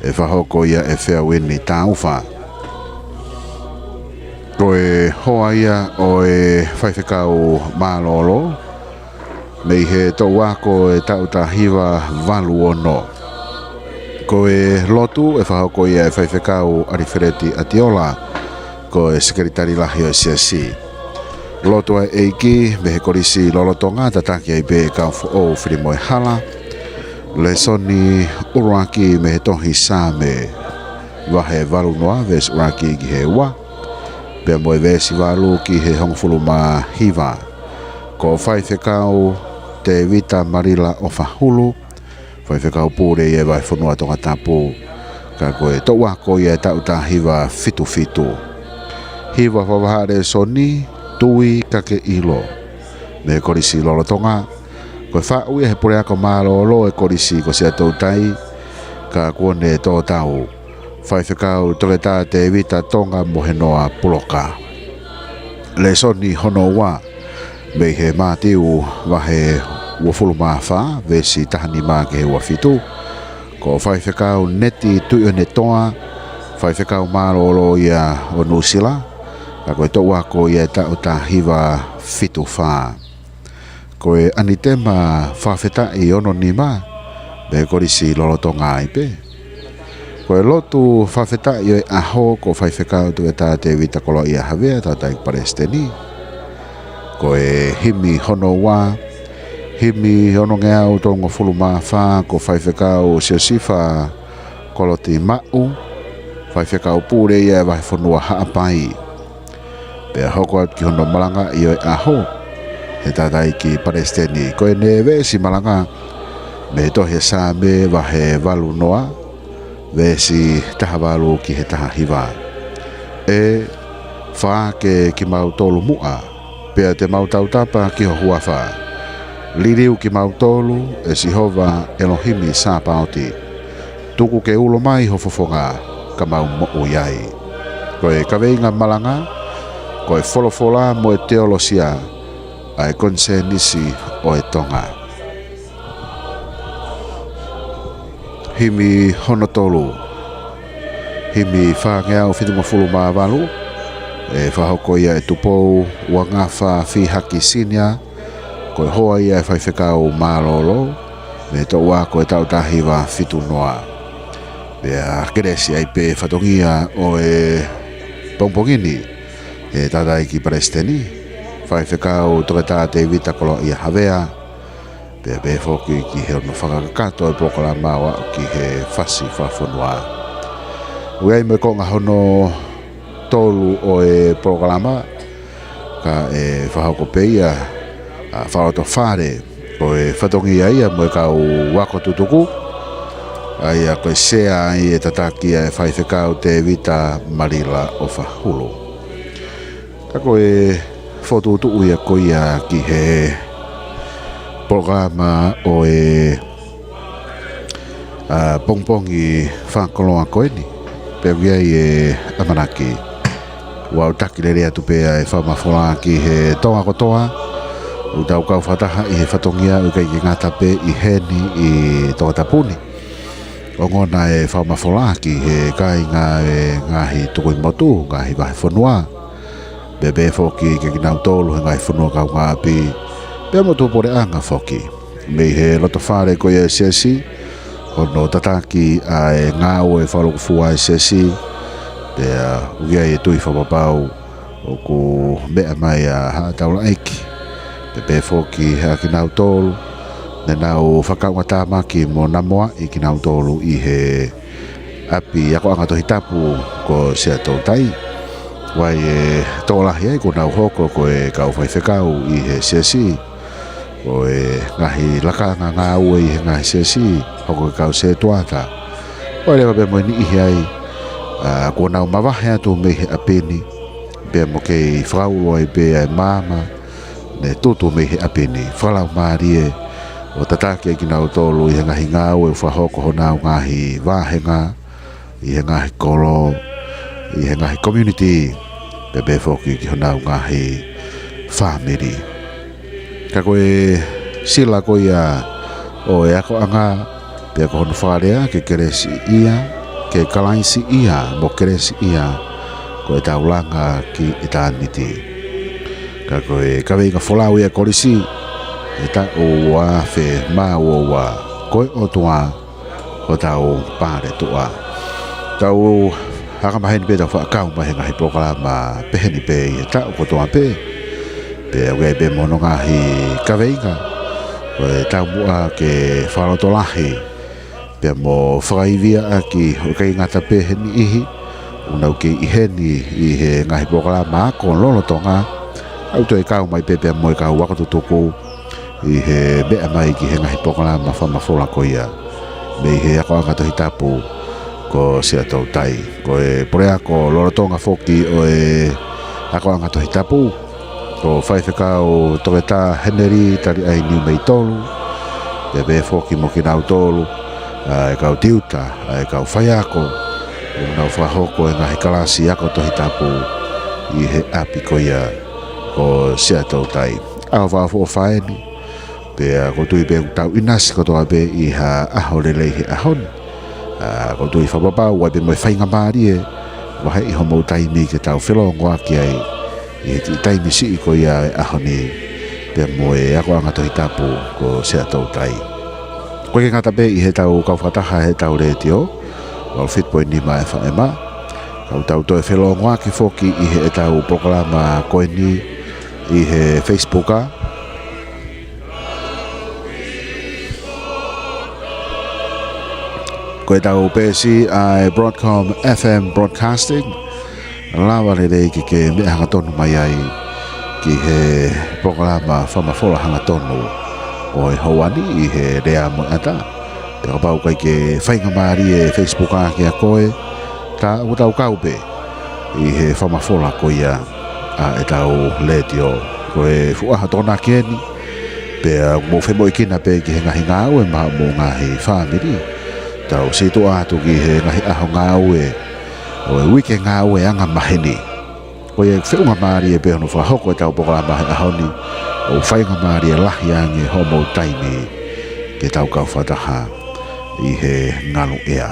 e whahoko ia e whea wini tāuwha. Ko e hoa ia o e whaiwhekau mālolo, mei he tō wako e tautahiwa walu ono. Ko e lotu e whahoko ia e whaiwhekau ariwhereti atiola, ko e sekeritari lahi o e siasi. Lotu e eiki me he kolisi lolotonga tataki ai be kaufu o whirimoe hala. Le soni uraki me he tohi sāme wahe walu noa ves uraki ki he wa. Pea moe vesi walu ki he hongfulu ma hiva. Ko whaiwhekau te vita marila o whahulu. Whaiwhekau pūre e vai whunua tonga tapu. Ka koe tō wako i e tauta hiva fitu fitu. Hiva whawahare soni tui kake ilo. Me kolisi lolotonga. Koe whau e he pure ako mālolo e kolisi ko Sia'atoutai. Ka kuone tō tau. Whaiwhekau tōreta te vita Tonga mohenoa puloka. Le soni hono wa. Mei he mātiu wahe wafulu mawha. Vesi tahani mā ke he wafitu. Ko whaiwhekau neti tui o netoa. Whaiwhekau mālolo ia o Nusila. Ka koe tō wako ia tauta hiva fitu wha. Koe anitema whawhetai ono ni mā. Me kolisi lolotonga ai pe. Koe lotu whawhetai o e aho ko whaiwhekau tu e tā te vita kolo ia hawea tātai paresteni. Koe himi hono wā. Himi hono ngeau tongo fulu mā wha ko whaiwhekau siosifa koloti mau. Whaiwhekau pūre ia e wahi whanua haapai. Pea hoko at ki hono malanga i o e aho. He tātai ki paresteni. Koe ne vesi malanga. Me tohe sā me wahe walu noa. Vesi taha walu ki he taha hiva. E wha ke ki mau tolu mua. Pea te mau tautapa ki ho huawha. Liriu ki mau tolu e sihova Elohimi sā paoti. Tuku ke ulo mai ho fofonga ka mau mo iai. Koe kaweinga malanga. Koe wholofola mo e teolosia. Ai konse nisi o e Tonga. Himi honotolu. Himi whangeau whitumafulu mā walu. E whahoko ia e tupou ua ngawha whi haki sinia. Koe hoa ia e whaiwhekau mālolo. Me tō wako e tautahiwa fitu noa. Pea keresi ai pe whatongia o e pongpongini. E tātai ki paresteni. Whaiwhekau tōreta te vita kolo ia hawea. Pea be whoki ki he ono whakakato e Polokalama wa ki he whasi whawhunua. Uei me konga hono tolu o e Polokalama. Ka e whahoko peia whaoto whare. Ko e whatongia ia mo e kau wako tutuku. Ai a koe sea ai e tataki e whaiwhekau te vita marila o whahulu. Ka koe whotutu uia koia ki he Polokalama o e pongpongi whakoloa koeni. Pea viai e amanaki. Wau taki lere atu pea e whamawhola ki he tonga kotoa. U tau kau whataha i he whatongia u kai ki ngatape i heni i tonga tapuni. O ngona e whamawhola ki he kai ngā e ngahi tukui motu, ngahi wahi whanua. Bebe foki ke kinau tolu he ngahi whanua kau ngā api. Pea motu pore anga foki. Mei he loto whare ko e siasi. Hono tataki a e ngāo e whalokufua e siasi. Pea ugia e tui whapapau. O ku mea mai a haataula eiki. Pepe foki ha kinau tolu. Ne nau whakaunga maki mo namoa i kinau tolu i he api ako anga tohi tapu ko Sia'atoutai. Wai e tōlahi ai ko nau hoko ko e kau whaiwhekau i he siasi. Ko e ngahi lakanga ngā ue i he ngahi siasi. Hoko e kau se tuata. Wai lewa be mo ni ihi ai. Ko nau mawahe atu me he apini. Be mo kei whaulo ai be ai mama. Ne tutu me he apini. Whalau maarie. O tatake ki nau tolu i he ngahi ngā ue whahoko ho nau ngahi wāhenga. I he ngahi kolo. I he ngahi community. Bebe foki ki ho nau ngahi family. Ka koe sila ko ia o e ako anga. Pea ko hono wharea ke keresi ia. ke Kolisi ia mo Kolisi ia ko e taulanga ki eternity ka ko e ka veinga folau ia Kolisi e ta o wa fe ma o wa ko o tua o tau pare tua tau haka mahen pe tau whakau mahenga hi Polokalama peheni pe e ta o tua pe pe au e be mono ngahi ka veinga ko e tau mua ke whalotolahi pe mo whakaivia aki o kai ngata peheni ihi unau ke iheni i he ngahi Polokalama ko lolo Tonga au to e kau mai pepe mo e kau wako tutuku i he mea mai ki he ngahi Polokalama whamafola ko ia me he ako anga tohi tapu ko Sia'atoutai ko e porea ko lolo Tonga foki o e ako anga tohi tapu ko whaifekau toketa heneri tari ai niu mei tolu bebe foki mo ki nau tolu e kau tiuta e kau whaiako nau whahoko e ngahi kalasi ako tohi tapu i he api ko ia ko Sia'atoutai au whafo whaeni pe ko tui pe tau inas ko toa pe i ha aho lelei he ahon ko tui whapapau wai pe moi whainga maari e wahe i homo taimi ke tau whilongo aki ai i he taimi si i ko ia e ahoni pe moe ako anga tohi tapu ko Sia'atoutai koe ke ngata pe i he tau kau whataha he tau retio wal fit point ni mai whaema kau tau toi whilongo aki foki i he tau Polokalama koe ni i he Facebooka koe tau pesi ai Broadcom FM Broadcasting lawa rei ki ke mea hanga tonu mai ai ki he Polokalama whamafola hanga tonu o e hauani i he rea mo ata te kapau kai ke whainga maari e Facebook a ki a koe ta utau kaupe i he whamafola ko ia a e tau letio koe fuaha tona kieni pe mo whemo ikina pe ki he ngahi ngau e maha mo ngahi whamiri tau situ atu ki he ngahi aho ngau e o e wike ngau e anga maheni o e whiunga maari e pehono whahoko e tau Polokalama he ahoni o whainga maari e lahi ange homo taimi ke tau kau whataha i he ngalu ea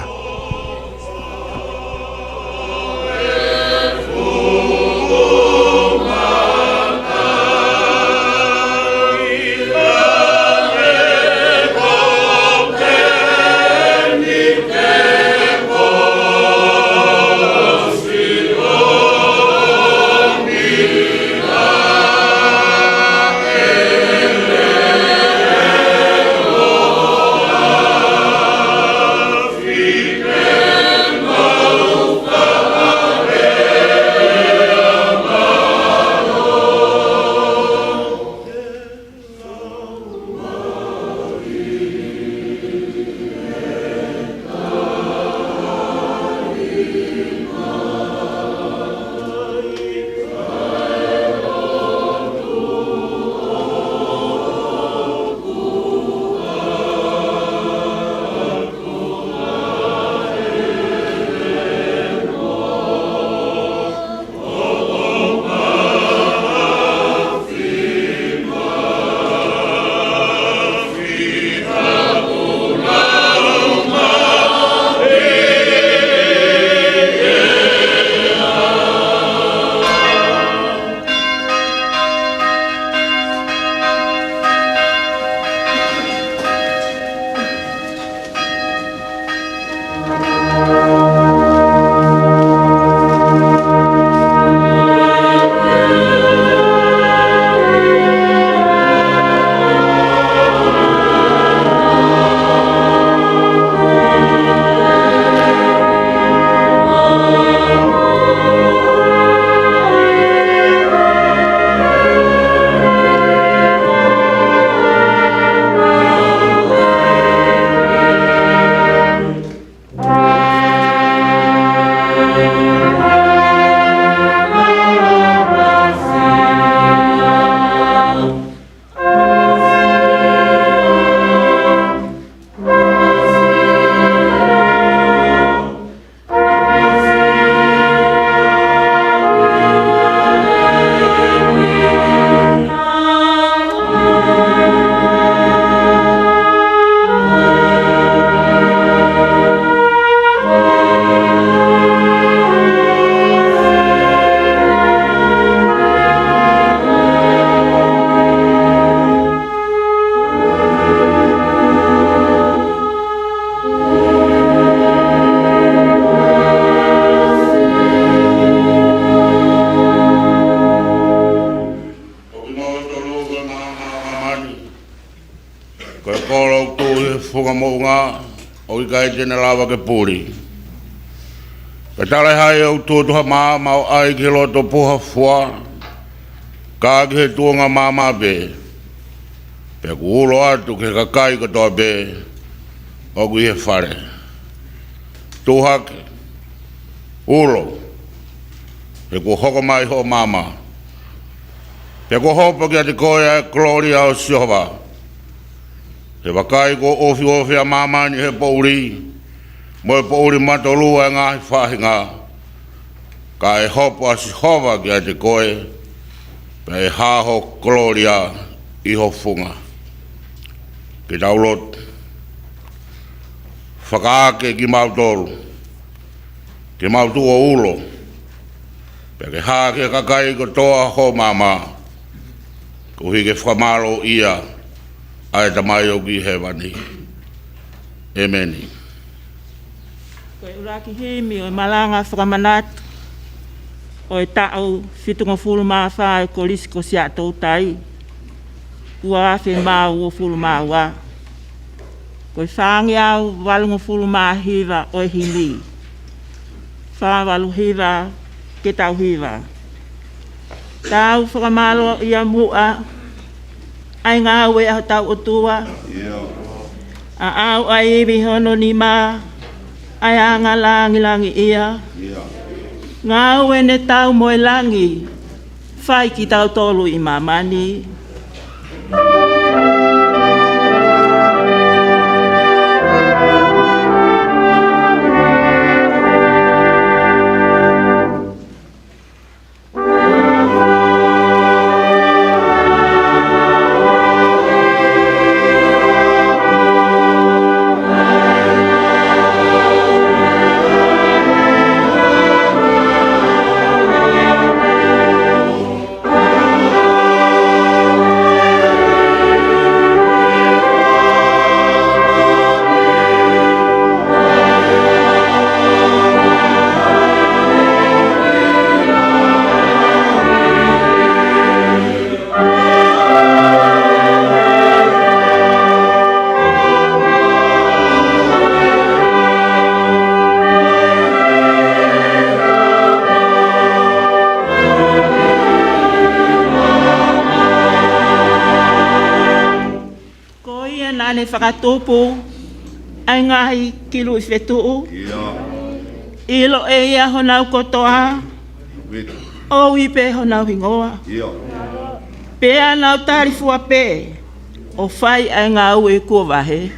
Free. kai tēne lawa ke pūri. Ka tala hai au tūtuha maa mau ai ki loto puha fua. Ka ki he tuonga maa be. Pe ku ulo atu ke kakai katoa be. O ku he whare. Tuhake. Ulo. Pe ku hoko mai ho mama. Pe ku hopo ki ati koe e gloria o Siova. He wakai ko ofi a mama ni he pouri. Mo e pouri matolua e ngahi whahinga. Ka e hopo a Siova ki ati koe. Pe e haho gloria i ho funga. Ki taulot. Whakaake ki mautolu. Ki mautu o ulo. Pe ke hake kakai ko toa ho mama. Ko hige whamalo ia. Ai tamai o ki he wani. Emeni. Koe uraki himi o malanga Fakamanatu. O e tau fitunga fulu maa whae Kolisi ko Sia'atoutai. Ua awhi maa ua fulu maa wa. Koe whaangi au walunga fulu maa hiva o e himi. Whaa walu hiva ke tau hiva. Tau whakamalo ia mua. Ai ngā ue au tau o tua. A au ai iwi hono ni mā. Ai anga langi ia. Ngā ue ne tau moe langi. Whai ki tau tolu i mamani. Ane whakatopo, ai ngahi kilu I whetuu. Ilo e ia honau kotoa, o ipe honau hingoa. Pea nau tarifua pe, o whai ai ngā ue kua wahe.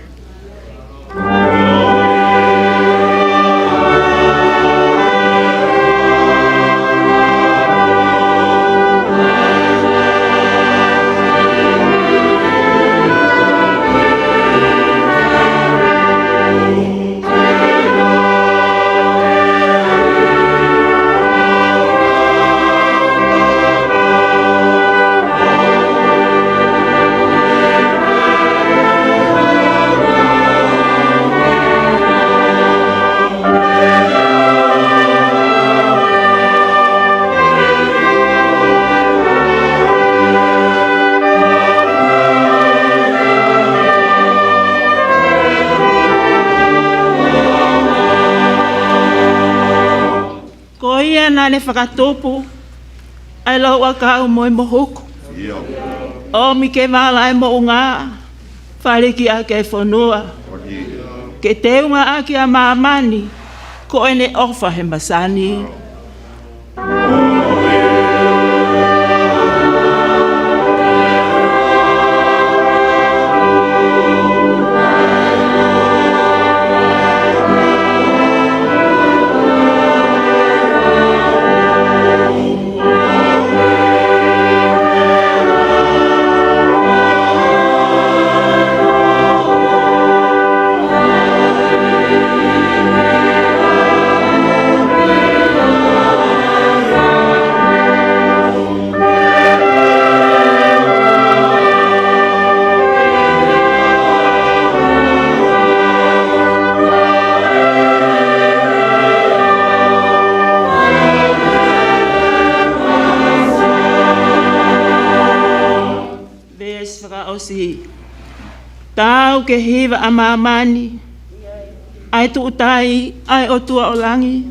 Nane whakatopo, ai lau a kau moe mohuku. O mi ke malai mo ngā, whariki a ke whanua. Ke teunga a ki a mamani, ko ene ofa he masani. Aokosi. Tau ke hiva a mamani. ai tu utai, ai o tua o langi.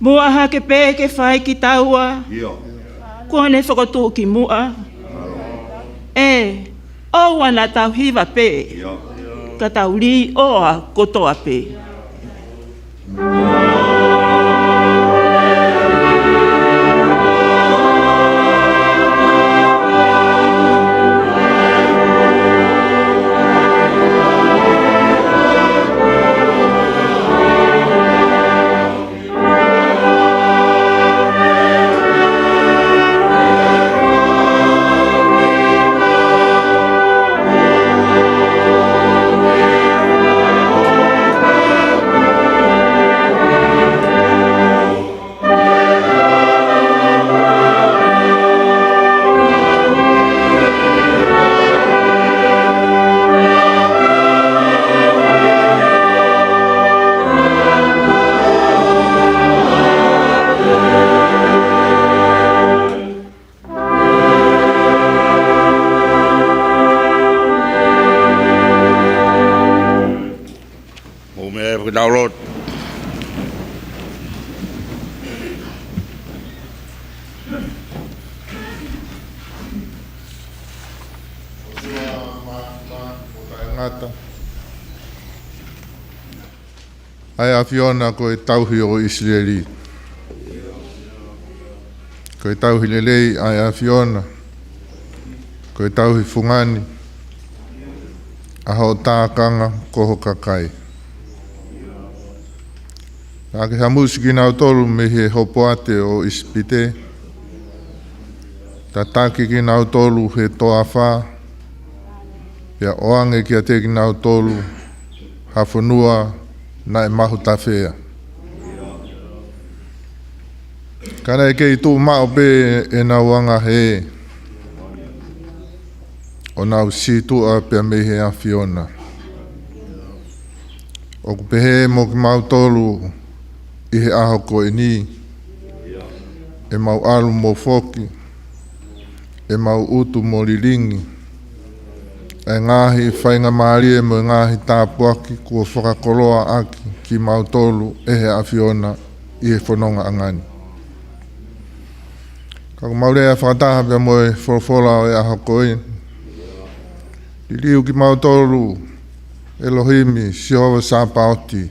Mua ha ke pē ke whai ki taua, kua ne whakatu ki mua. E, o wana tau hiva pē, ka tau li oa kotoa pē. Download. Ai a Fiona ko e tauhi o Israeli. Ko e tauhi lelei ai a Fiona. Ko e tauhi fungani. Aho tākanga koho kakai. Ake ha musiki nau tolu me he hopo ate o ispite. Ta taki ki nau tolu he toa wha. Pia oange ki a teki nau tolu hawhanua na e mahu tawhea. Kana e kei tū mao pe e nau anga he. O nau situa pia me he a Fiona. O kupehe mo ki mau tolu i he aho ko e ni. E mau alu mo foki. E mau utu mo lilingi. E ngahi whainga maarie mo ngahi tāpuaki kua whakakoloa aki ki mau tolu e he a Fiona i he whanonga angani. Kako maurea whakataha pia mo e wholofola o e aho ko e. I liu ki mau tolu Elohimi Sihova Sapaoti.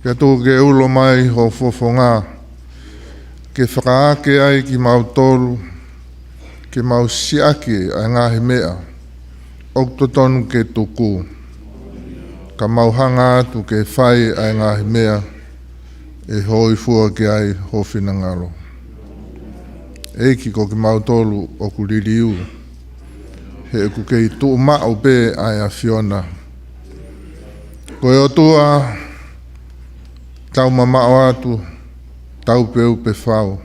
Kia tō ke ulo mai ho fofonga. Ke whakaake ai ki mau tolu. Ke mau siake a ngahi mea. Oktotonu ke tuku. Ka mau hanga atu ke whai a ngahi mea. E hoi fua ke ai ho whinangaro. Eiki ko ki mau tolu o ku liliu. He ku kei tū mao pe ai a Fiona. Ko e o tua tau mamao atu, tau peu pe whao.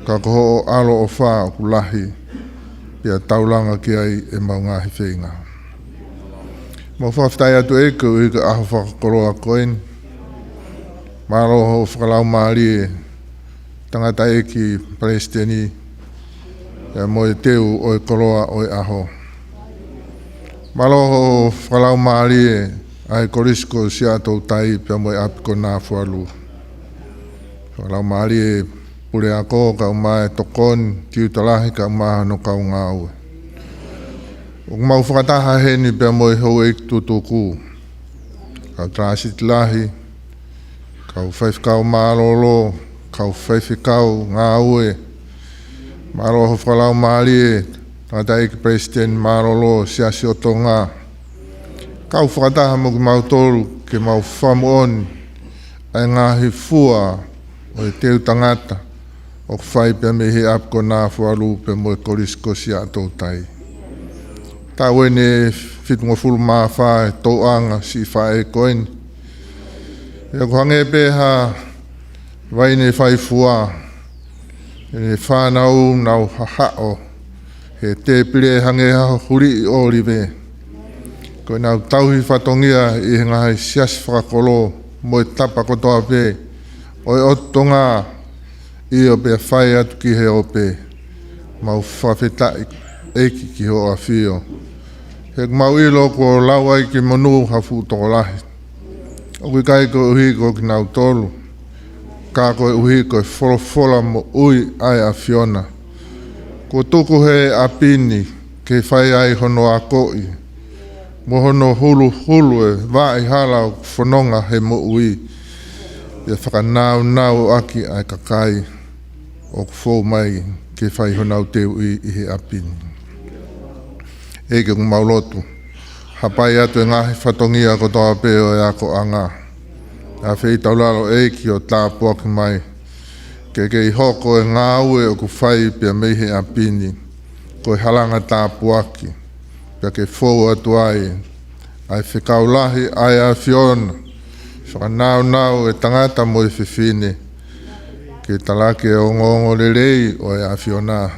Ka koho o alo o wha o ku lahi. Pia taulanga ki ai e mau ngahi whenga. Mo whaftai atu eko i ka aho whakakoroa koen. Maro ho whakalau maari e tangata eki Palestini. E mo e teu o e koroa o e aho. Maro ho whakalau maari e ai Kolisi ko Sia'atoutai pia mo e apiko Nafualu. Whakalau maari e pure ako ka umae tokon tiutalahi ka umaha no ka ungaue. O mau whakataha heni pia mo e hou e tutuku. Ka trasit lahi, ka uwhaifkau mārolo, ka uwhaifkau ngā ue. Maro ho whakalau maari e tangata eki President mārolo siasi o Tonga. Kau whakataha mo ki mau tolu ke mau whamuoni ai ngahi fua o e teu tangata o whai pia me he apiko Nafualu pe mo e Kolisi ko Sia'atoutai. Tā wene whitunga fulu maa whae tau anga si whae koeni. Ia ko hange peha waine whai fua e whanau nau hahao he te pire hange ha huri i olive. Ko nau tauhi whatongia i ngahi sias whakakolo mo e tapa kotoa pe o e otonga i o pe whai atu ki he ope mau whawhetai eiki ki ho a whio He mau ilo ko lawai ki monu hafu toko lahi. O ki kai ko uhi ko ki nau tolu. Ka ko uhi ko fola mo ui ai a Fiona. Ko tuku he apini ke whai ai hono a koi. Mo hono hulu e vai hala o whanonga he mo ui. Ia whakanau aki ai kakai o fō mai ke whai honau te ui i he apini. Eke ku maulotu. Hapai atu e ngahi whatongia ko toa peo e ako anga. A whei taularo eiki o tāpua ki mai. Ke i hoko e ngā ue o ku whai pia mei he apini. Ko e halanga tāpua ki. Pia ke fōu atu ai. Ai whikaulahi ai a Fiona. Whakanau e tangata mo i whiwhine. Ke talake o ngongo lelei o e a Fiona.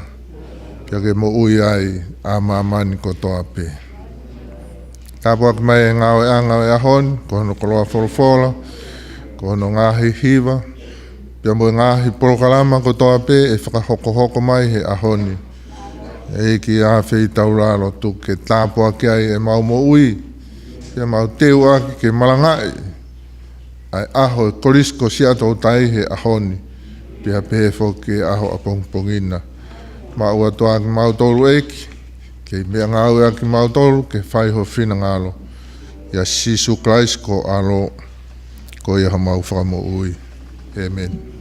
Pia ke mo ui ai a mamani ko toa pe. Tāpua ki mai e ngāo e anga e ahon, ko hono koloa wholofola, ko hono ngāhi hiva, pia mo e ngāhi Polokalama ko toa pe e whakahoko mai he ahoni. E ki a whei tauraro tu ke tāpua ki ai e mau mo ui, pia mau teu aki ke malangai, ai aho e Kolisi ko Sia'atoutai he ahoni, pia pehe whoke aho a pongpongina. Ma ua toa ki mau tolu eiki, ke mea ngau ea ki mau tolu, ke whai ho whina ngalo. Ia Sisu Christ ko alo, ko ia ha mau whakamo ui. Amen.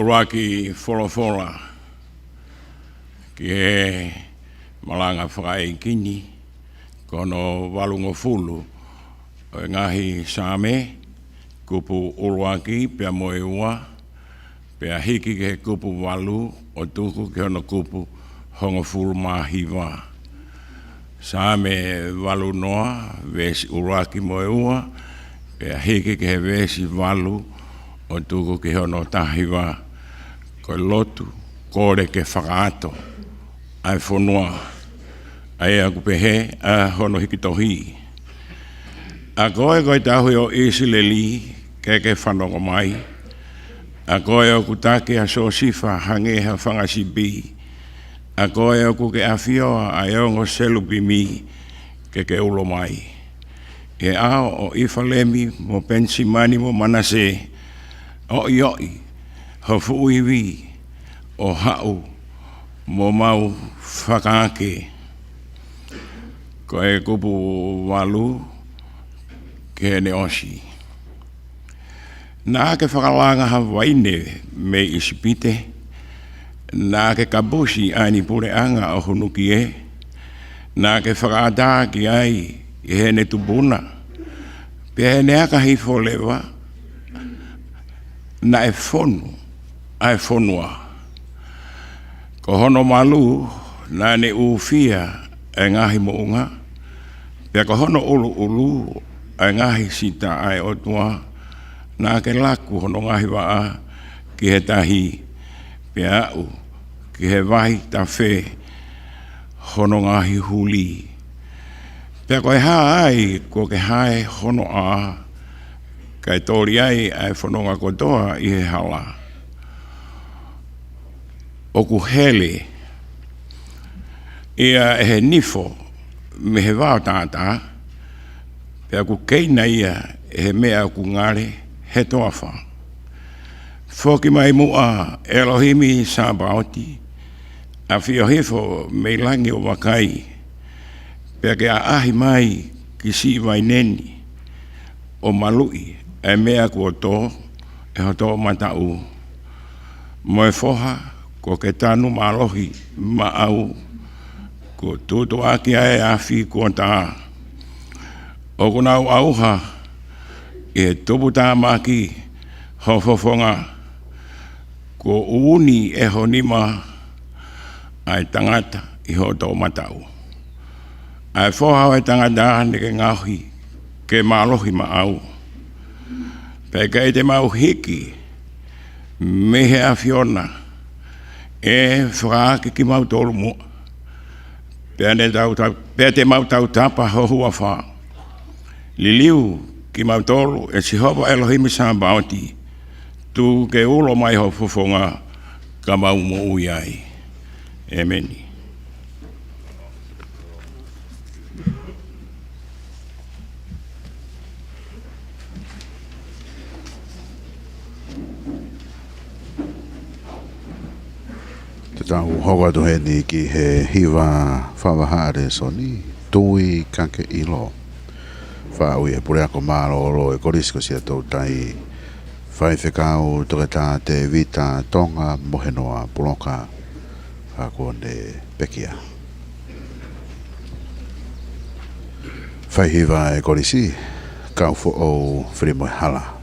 Uraki whorowhora ki he malanga whakai kini kono walungo fulu o ngahi same kupu uruaki pia moe ua, pia hiki ke kupu walu o tuku ke ono kupu hongo fulu mahiwa. Sa me walu noa vesi uruaki moe ua, pia hiki ke vesi walu o tuku ke ono tahiwa ko lotu kore ke whakaato ai whonua ai aku pehe a hono hiki tohi. A koe koe tahui o Isileli ke whanongo mai. A koe o kutake a so sifa hange ha whangasibi. A koe o kuke a whioa a eongo selupi mi ke ulo mai. E ao o Ifalemi mo Pensimani mo Manase o ioi ho fuiwi o hau mo mau whakaake. Koe kupu walu ke ne osi. Nā ke whakalanga Hawaine me isipite, nā ke kabusi ani pure anga o hunuki e, nā ke whakaataa ki ai i hene tubuna, pia hene aka hi folewa, na e fonu, ai fonua. Ko hono malu, nā ne uwhia e ngahi mounga, pia ko hono ulu ai ngahi sita ai otua, nā ke laku hono ngahi waa ki he tahi pia au, ki he wahi ta whē hono ngahi huli. Pia koe haa ai ko ke hae hono a, kai tori ai whanonga kotoa i he hala. Oku hele, ia he nifo me he wāo tātā, pia ku keina ia he mea ku ngare he toafa. Foki mai mua Elohimi Sabaoti, a whiohifo me langi o wakai, pia ke a ahi mai ki si vai neni, o malui e mea ku o tō, e ho tō matau. Mo e foha, ko ke tanu malohi ma au, ko tūtu aki ai a whi kua tā. O kunau auha, e tupu tā maki, hofofonga, ko uni e honima, ai tangata i ho tō matau. Ai foha ai tangata ne ke ngauhi, ke malohi ma au. Peka e te mau hiki, mehe a fiona, e whakaake ki mau tōru mua. Pea te mau tau tapa hohua wha. Liliu ki mau tōru e si hopa Elohimi Sabaoti, tu ke ulo mai ho fofonga ka mau mo ui ai. Amen. Tau hoa tu he ni ki he hiwa whawahare soni, tui kake ilo. Whaui e pure ako mālo e Kolisi ko Sia'atoutai. Whai whekau toke tā te vita Tonga mohenoa Polokalama. Ako ne pekia. Whai hiwa e Kolisi, kau fo o whirimoe hala.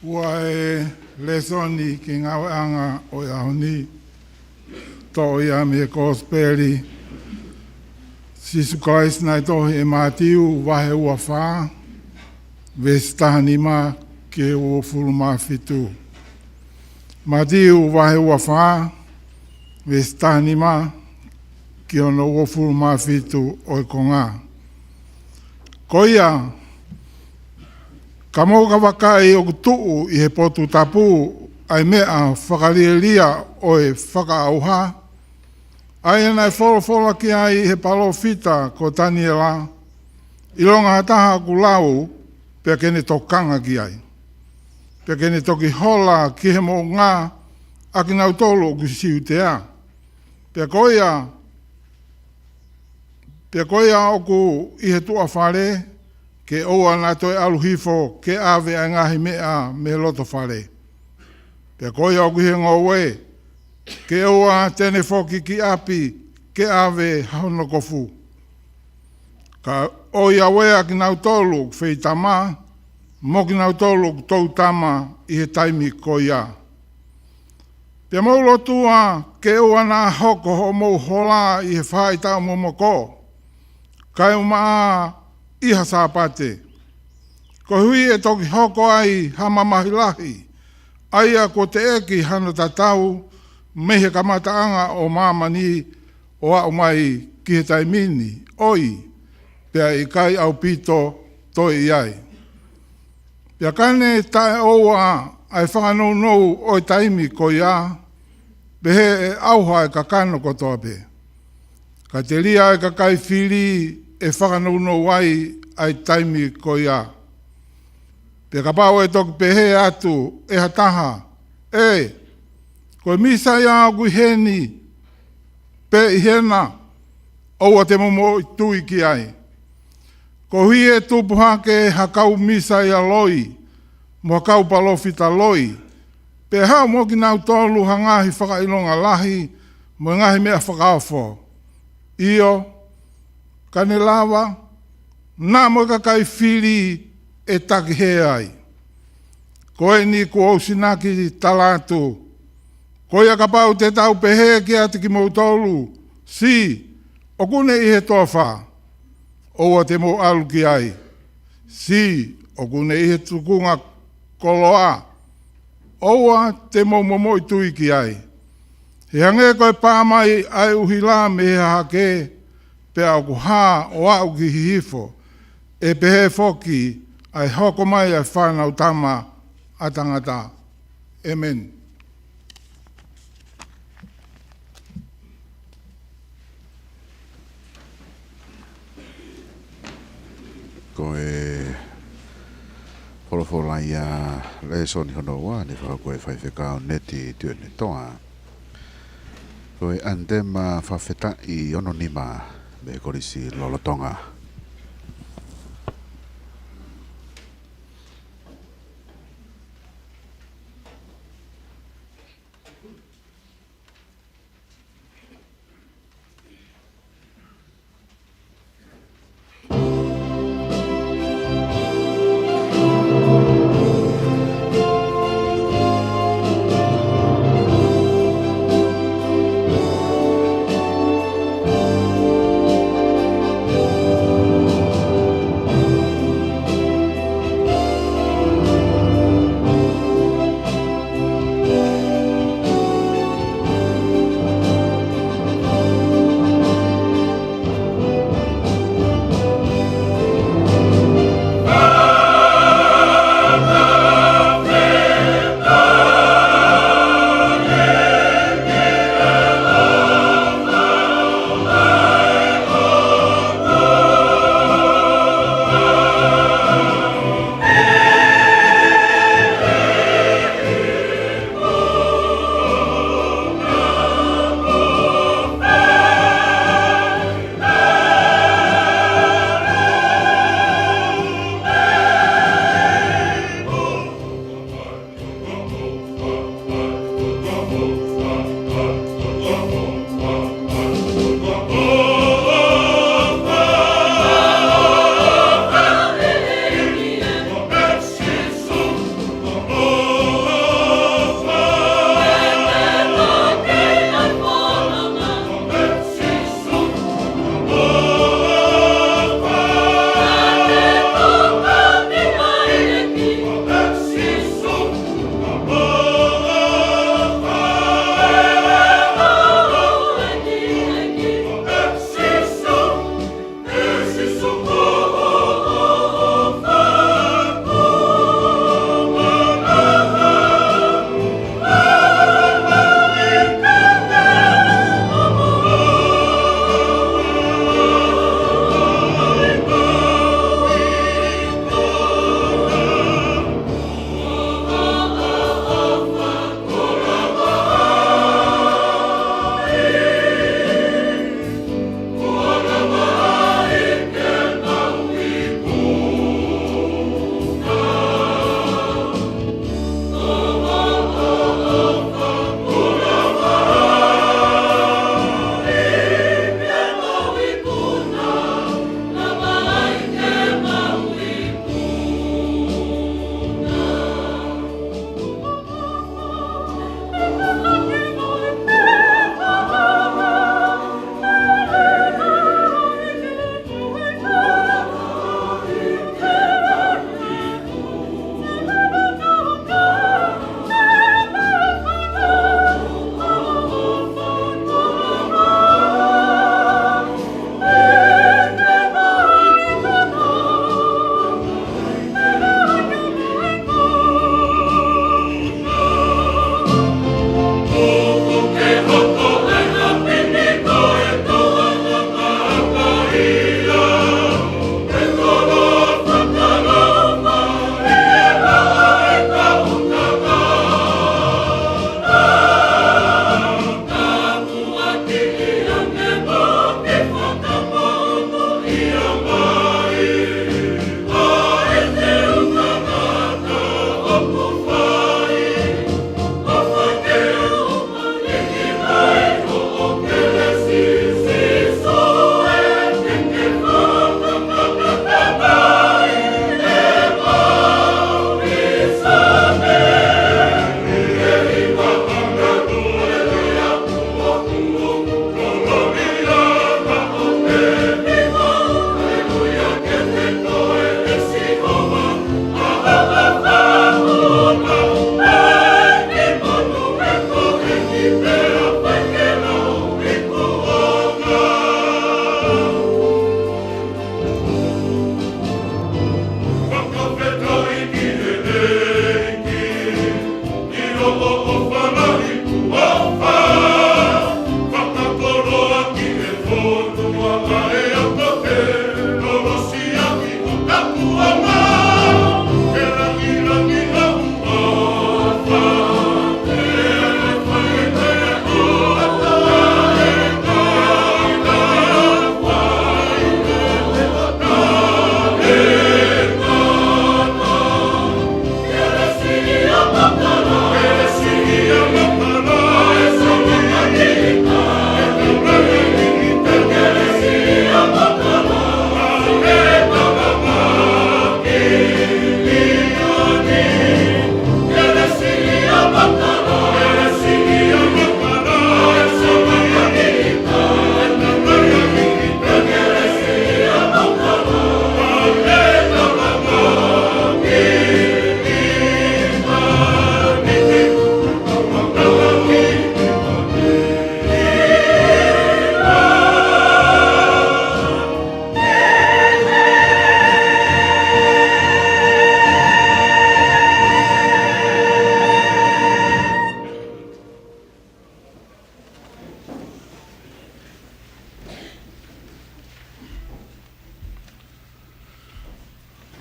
Ua e lesoni ki ngā anga o i ahoni, tō ia me kosperi, Sisu Christ nai tohi e mātiu wahe ua whā, vestahani mā ke o fulu mā fitu. Mātiu wahe ua whā, vestahani mā ki ono o fulu mā fitu o i konga. Koia, ka mō ka wakai o kutuu i he potu tapu ai mea whakarielia o e whakaauha. Ai nei wholofola ki ai he palofita ko tani e la. I longa hataha ku lau pia kene tokanga ki ai. Pia kene toki hola ki he mō ngā aki nau tolo ku siu te a. Pia koia oku i he tua whare, ke oa nā toi aluhifo ke ave a ngahi mea me loto whare. Pia koia oku he ngowe, ke oa tene whoki ki api ke ave hauna kofu. Ka oia wea ki nau tolu whei tama, mo ki nau tolu tau tama i he taimi koia. Pia maulotua ke oa nā hoko ho mou hola i he whai tau momoko. Kai umaa iha sāpate. Ko hui e toki hoko ai hama mahilahi. Aia ko te eki hana tatau mehe kamataanga o mamani o au mai ki he taimini. Oi, pia i kai au pito toi iai. Pia kane tae oua ai whanganounou o i taimi ko ia, pehe e auha e kakano kotoa pe. Ka te lia e kakai whiri e whakanounou ai taimi ko ia. Pe ka pao e toki pehe atu e hataha. Koe misa ia au heni pe i hena oua te momo i tui ki ai. Ko hui e tupu hake hakau misa ia loi, mo hakau palofita loi. Pe hao mo ki nau tolu hangahi whakailonga lahi, mo ngahi mea whakaofo. Io, kane lawa, nā mo kakai whiri e taki he ai. Koe ni ko au sinaki talatu. Koe a kapau te tau pehe ki ati ki mou tolu. Si, o kune i he toa wha. Oua te mou alu ki ai. Si, o kune i he tukunga koloa. Oua te mou momo i tui ki ai. He hange koe pāmai ai uhila me he hake. Pe au ku hā o au ki hihifo. E pehe foki ai hoko mai ai whanau tama atangata. Amen. Ko e wholofola ia le soni hono wa ni whakakoe whaiwhekao neti tuene toa. Ko e andema whawheta i ononima me Kolisi lolo Tonga.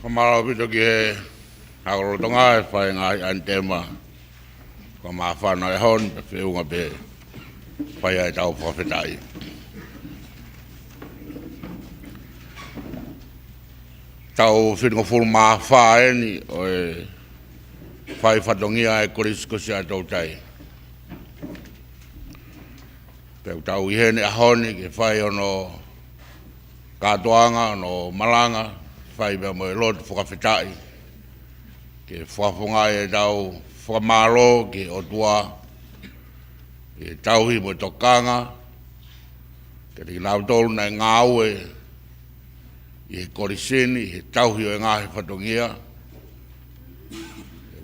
Kamara pito ki he hagoro tonga e whae ngai antema. Ka maa whana e hon pe whiunga pe whae ai tau whawhetai. Tau whiunga fulu maa whae ni o e whae whatongia e Kolisi ko Sia'atoutai. Peu tau i hene ahoni ke whae ono katoanga, ono malanga, whai mea mo e lotu whakawhetai. Ke whafonga e tau whakamaro ke otua. Ke tauhi mo tokanga. Ke te nau tolu na ngāue. I he korisini, he tauhi o e ngāhe whatongia.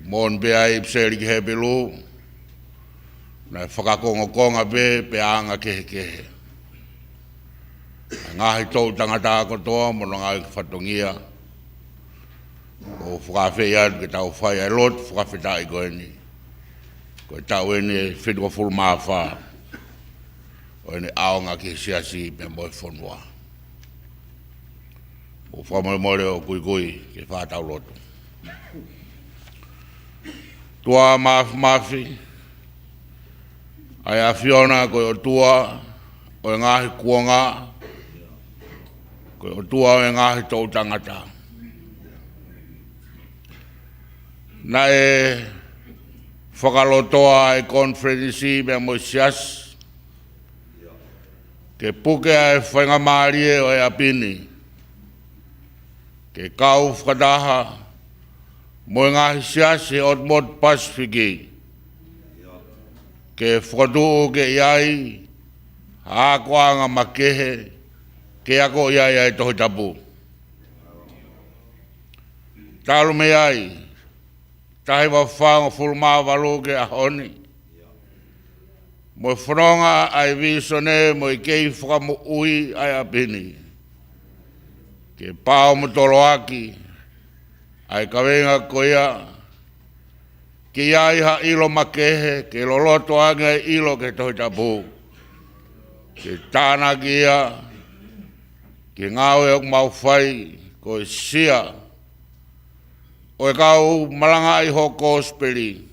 Mon bea i pseri ki he pelu. Na whakakongo konga pe anga kehe kehe. Ngahi tau tangata kotoa mono ngai whatongia. O whakawhei atu ke tau whai ai lot whakawhetai koe ni. Koe tau ene whenua fulu maa wha. O ene aonga ke siasi me moe whonua. O whamoe o kui ke whātau loto. Tua mafi. Ai a Fiona koe o tua o e ngahi kuonga. Koe o tua o e ngahi tau tangata. Na e whakalotoa e konferensi mea mo sias. Ke puke a e whainga maarie o e apini. Ke kau whakataha mo e ngahi sias e Otmod Pasifiki. Ke whakatu ke iai, hākoanga makehe, ke ako iai ai tohi tapu. Talu me ai, tahi wa whanga fulmaa walu ke ahoni. Mo whanonga ai visone mo i kei whakamu ui ai apini. Ke pāo mo toloaki, ai kawenga koia, ke iai ha ilo makehe, ke loloto anga ilo ke tohi tapu. Ke tāna kia, ke ngāwe ok mau whai, ko e sia. O e kau malanga i ho kospeli.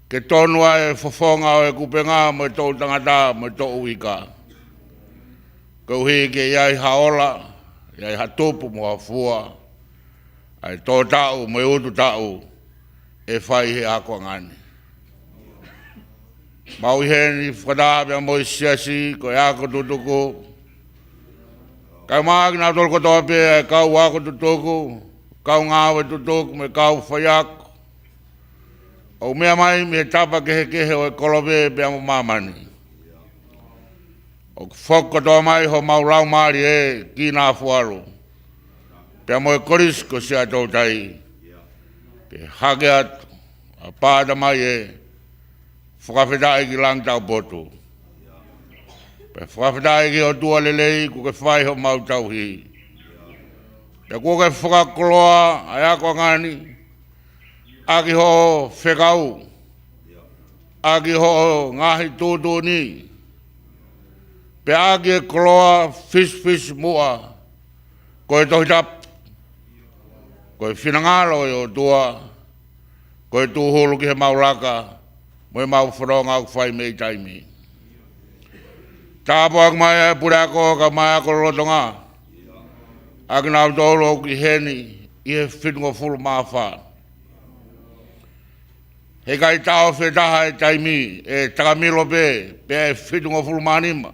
Ke tonua e whafonga o e kupenga mo e tau tangata mo e tau uika. Kau hi ke iai haola, iai hatupu mo hafua. Ai tō tau mo e utu tau. E whai he ako ngani. Mau i heni whakadāpia mo i siasi, ko e ako tutuku. Kai maaki nā tolu kotoa pia e kau ako tutuku, kau ngāwe tutuku me kau whai ako. O mea mai me tapa kehe o e kolope pia mo mamani. O whok kotoa mai ho mau lau maari e ki Nafualu. Pia mo e Kolisi ko Sia'atoutai. Ke hake atu, a pāta mai e, whakawhetai ki lang tau potu. Pe whakawhetai ki o tua lelei ku ke whai ho mau tau hi. Pe ku ke whakakoloa ai ako ngani, aki ho whekau, aki ho ngahi tūtū ni. Pe aki e koloa fish mua, ko e tohi tap. Ko e whinangalo e o tua, ko e tūhulu ki he maulaka, mo e mau wharonga au whai mei taimi. Tāpo ak mai e pure ako ka mai ako lotonga, ak nau tōlo ki heni, i he whitungo fulu maa wha. He kai tāo whetaha e taimi, e takamilo pe e whitungo fulu maa nima.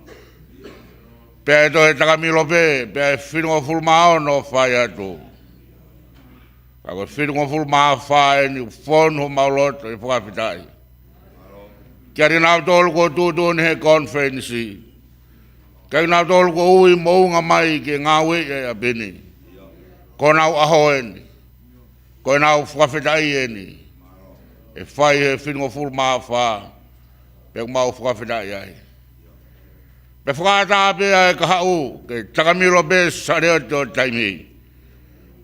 Pe e to e takamilo pe e whitungo fulu maa ono whai atu. Ako whitungo fulu maa whae ni whonu mauloto e whakawhetai. Kia rinau tolu ko tūtū ni he konferensi. Kia rinau tolu ko ui mounga mai ke ngā wei e a bini. Ko nau aho eni. Ko nau whakawhetai eni. E whai he whitungo fulu maa wha. Pe mau whakawhetai ai. Pe whakatāpea e kahau ke takamilo pe sareo tō taimi.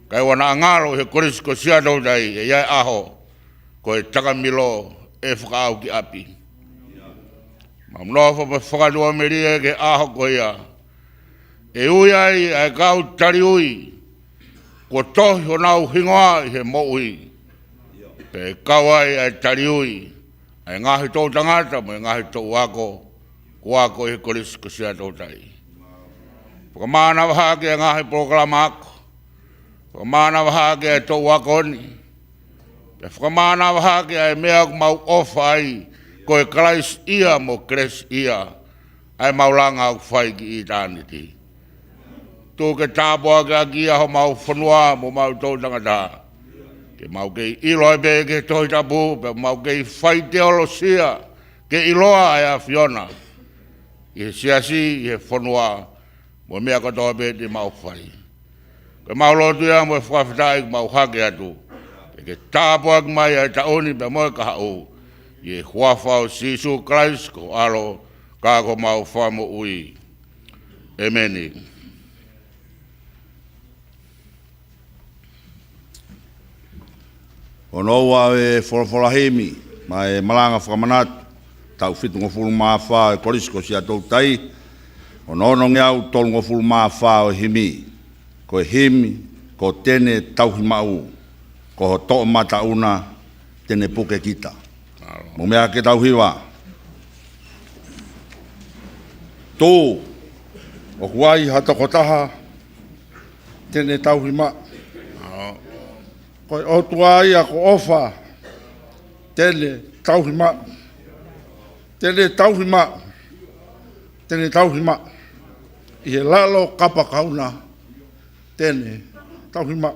Kai wana angaro he Kolisi ko Sia'atoutai e iai aho ko e takamilo e whakaau ki api. Mamnofa pa whakadua meria ke aho ko ia. E ui ai e kau tari ui Ko tohi o nau hingoa I he moui. Pe kawai ai tariui. Ai ngahi tō tangata mo ngahi tō wako. Wako I he Kolisi ko Sia'atoutai. Whakamana wahake a ngahi Polokalama ako. Whakamana wahake a tō wako ni. Pe whakamana wahake a mea mau ofa ai. Ko e Kolisi ia mo Kolisi ia. Ai maulanga au whai ki I tāniti. Tō ke tāpua ke akia ho mau whanua mo mau tō tangata. Ke mau kei iloa be ke tohi tapu, pe mau kei whai teolosia, ke iloa ai a Fiona. I he siasi, I he whanua, mo mea katoa be te mau whai. Ke mau lotu ia mo e whawhitai ki mau hake atu. Ke tāpua ki mai ai taoni pe moe ka hau. I he huawhau Sisu Christ ko alo, ka ko mau whamo ui. Amen. O noua e wholahemi, ma e malanga Fakamanatu, tau whitunga fulu maafā e Kolisi ko Sia'atoutai, o nono ngeau tolunga fulu maafā o himi, ko e himi, ko tene tauhi mau, ko ho to'o matauna, tene puke kita. Mo mea ke tauhiwa. Tō, o kuai hatakotaha, tene tauhi mau. Koi o tuai a ko ofa tele tauhima I he lalo kapa kauna tene tauhima.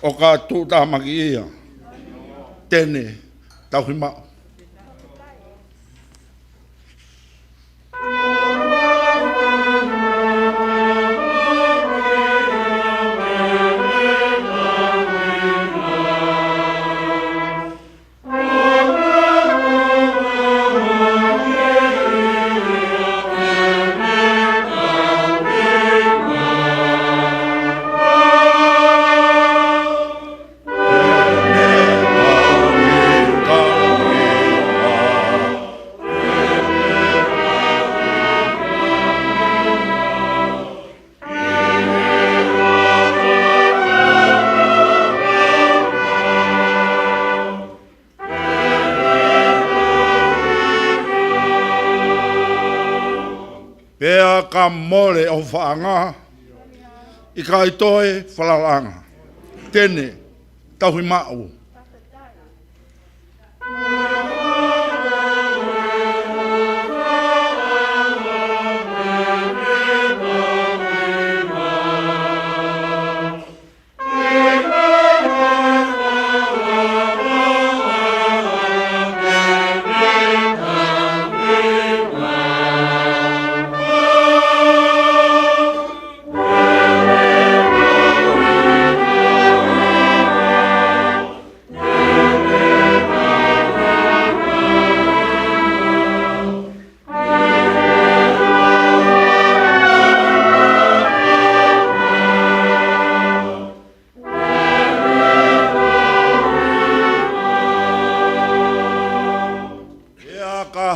O ka tūta maki ia, tene tauhima. Pea ka mole o whaanga, I ka itoe whalalanga, tene tauhi mau.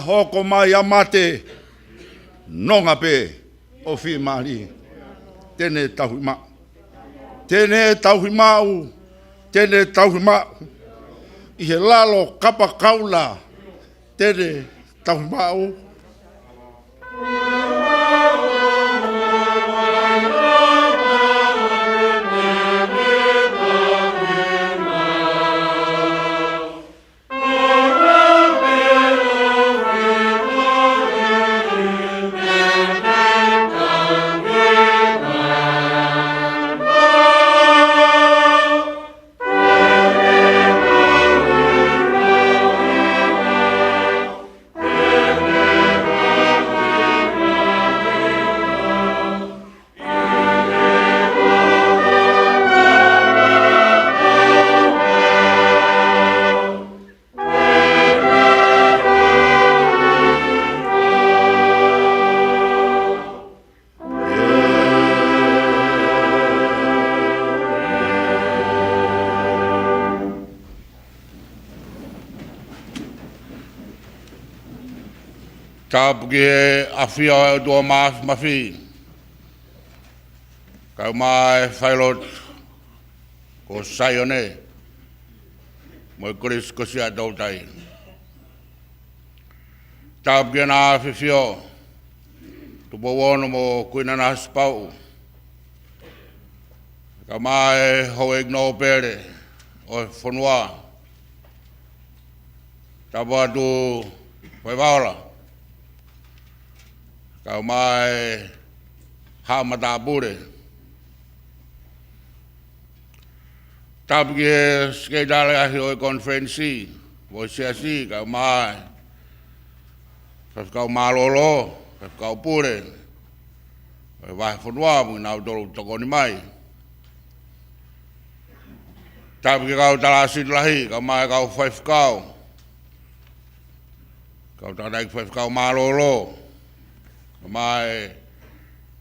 Hoko mai amate, nonga pe, o fi mari, tene tauhima. Tene tauhimau, tene tauhimau. I he lalo kapa kaula, tene tauhimau. Tāpuki e awhia o tua mawhi. Kau mai whailot ko Saione. Moi Kolisi ko Sia'atoutai. Tāpuki e nā whiwhio. Tupo wono mo kuina nā spau. Kau mai hoe igno pere o whanua. Tāpu atu Paula. Kau mai hamata pure. Tāpuki e skeitale ahi o konferensi. Voi siasi kau mai. Kau malolo. Kau pure. Vai whanua mu nau tolu tokoni mai. Tāpuki kau talasit lahi. Kau mai kau whaifkau. Kau tātai whaifkau malolo. Kau mai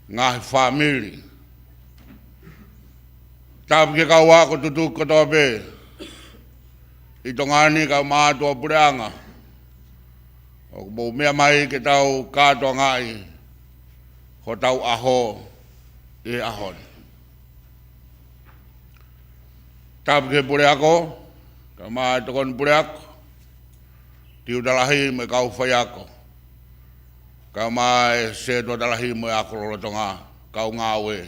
ngahi whamiri. Tāpuki kau wako tutu kotope. I tongani kau mātua pureanga. O mo mea mai ke tau kātua ngai. Ho tau aho e ahon. Tāpuki pureako. Kau mai tokon pureako. Tiu dalahi me kau whaiako. Kau mai se tua dalahi me ako lolotonga. Kau ngawe.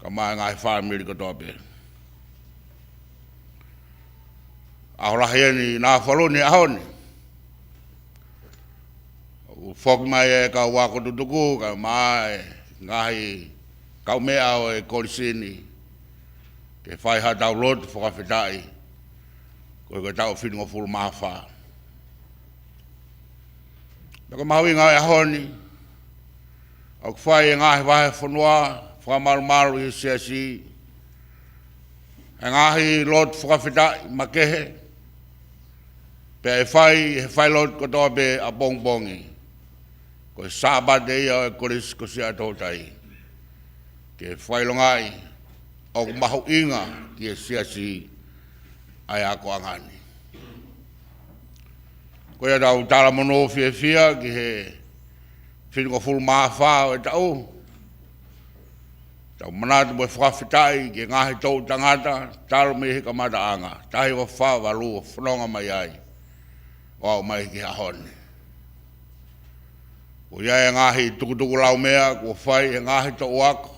Kau mai ngai whamiri kotope. Aholahi ni Nafualu ni ahoni. Fok mai e kau wako tutuku. Kau mai ngai kau mea o e Kolisi ni. Ke whai ha tau lotu whakawhitai. Koe koe tau whitungo fulu mawha. Naka mahui ngai ahoni. Au whai e ngahi wahe whanua. Whamaru maru i siasi. E ngahi lotu whakawhitai makehe. Pea e whai lotu kotoa pe a bongbongi. Koe sābate ia e Kolisi ko Sia'atoutai. Ke whai longai. O mahu inga ki e siasi ai ako angani. Koe tau tala mono fia ki he whitungo fulu mawha o e tau. Tau manatu mo e whakawhitai ki ngahi tau tangata talo me hika mata anga. Tahi wa wha walu o whanonga mai ai. O au mai ki hahone. Ko ia e ngahi tukutuku lau mea ko whai e ngahi tau wako.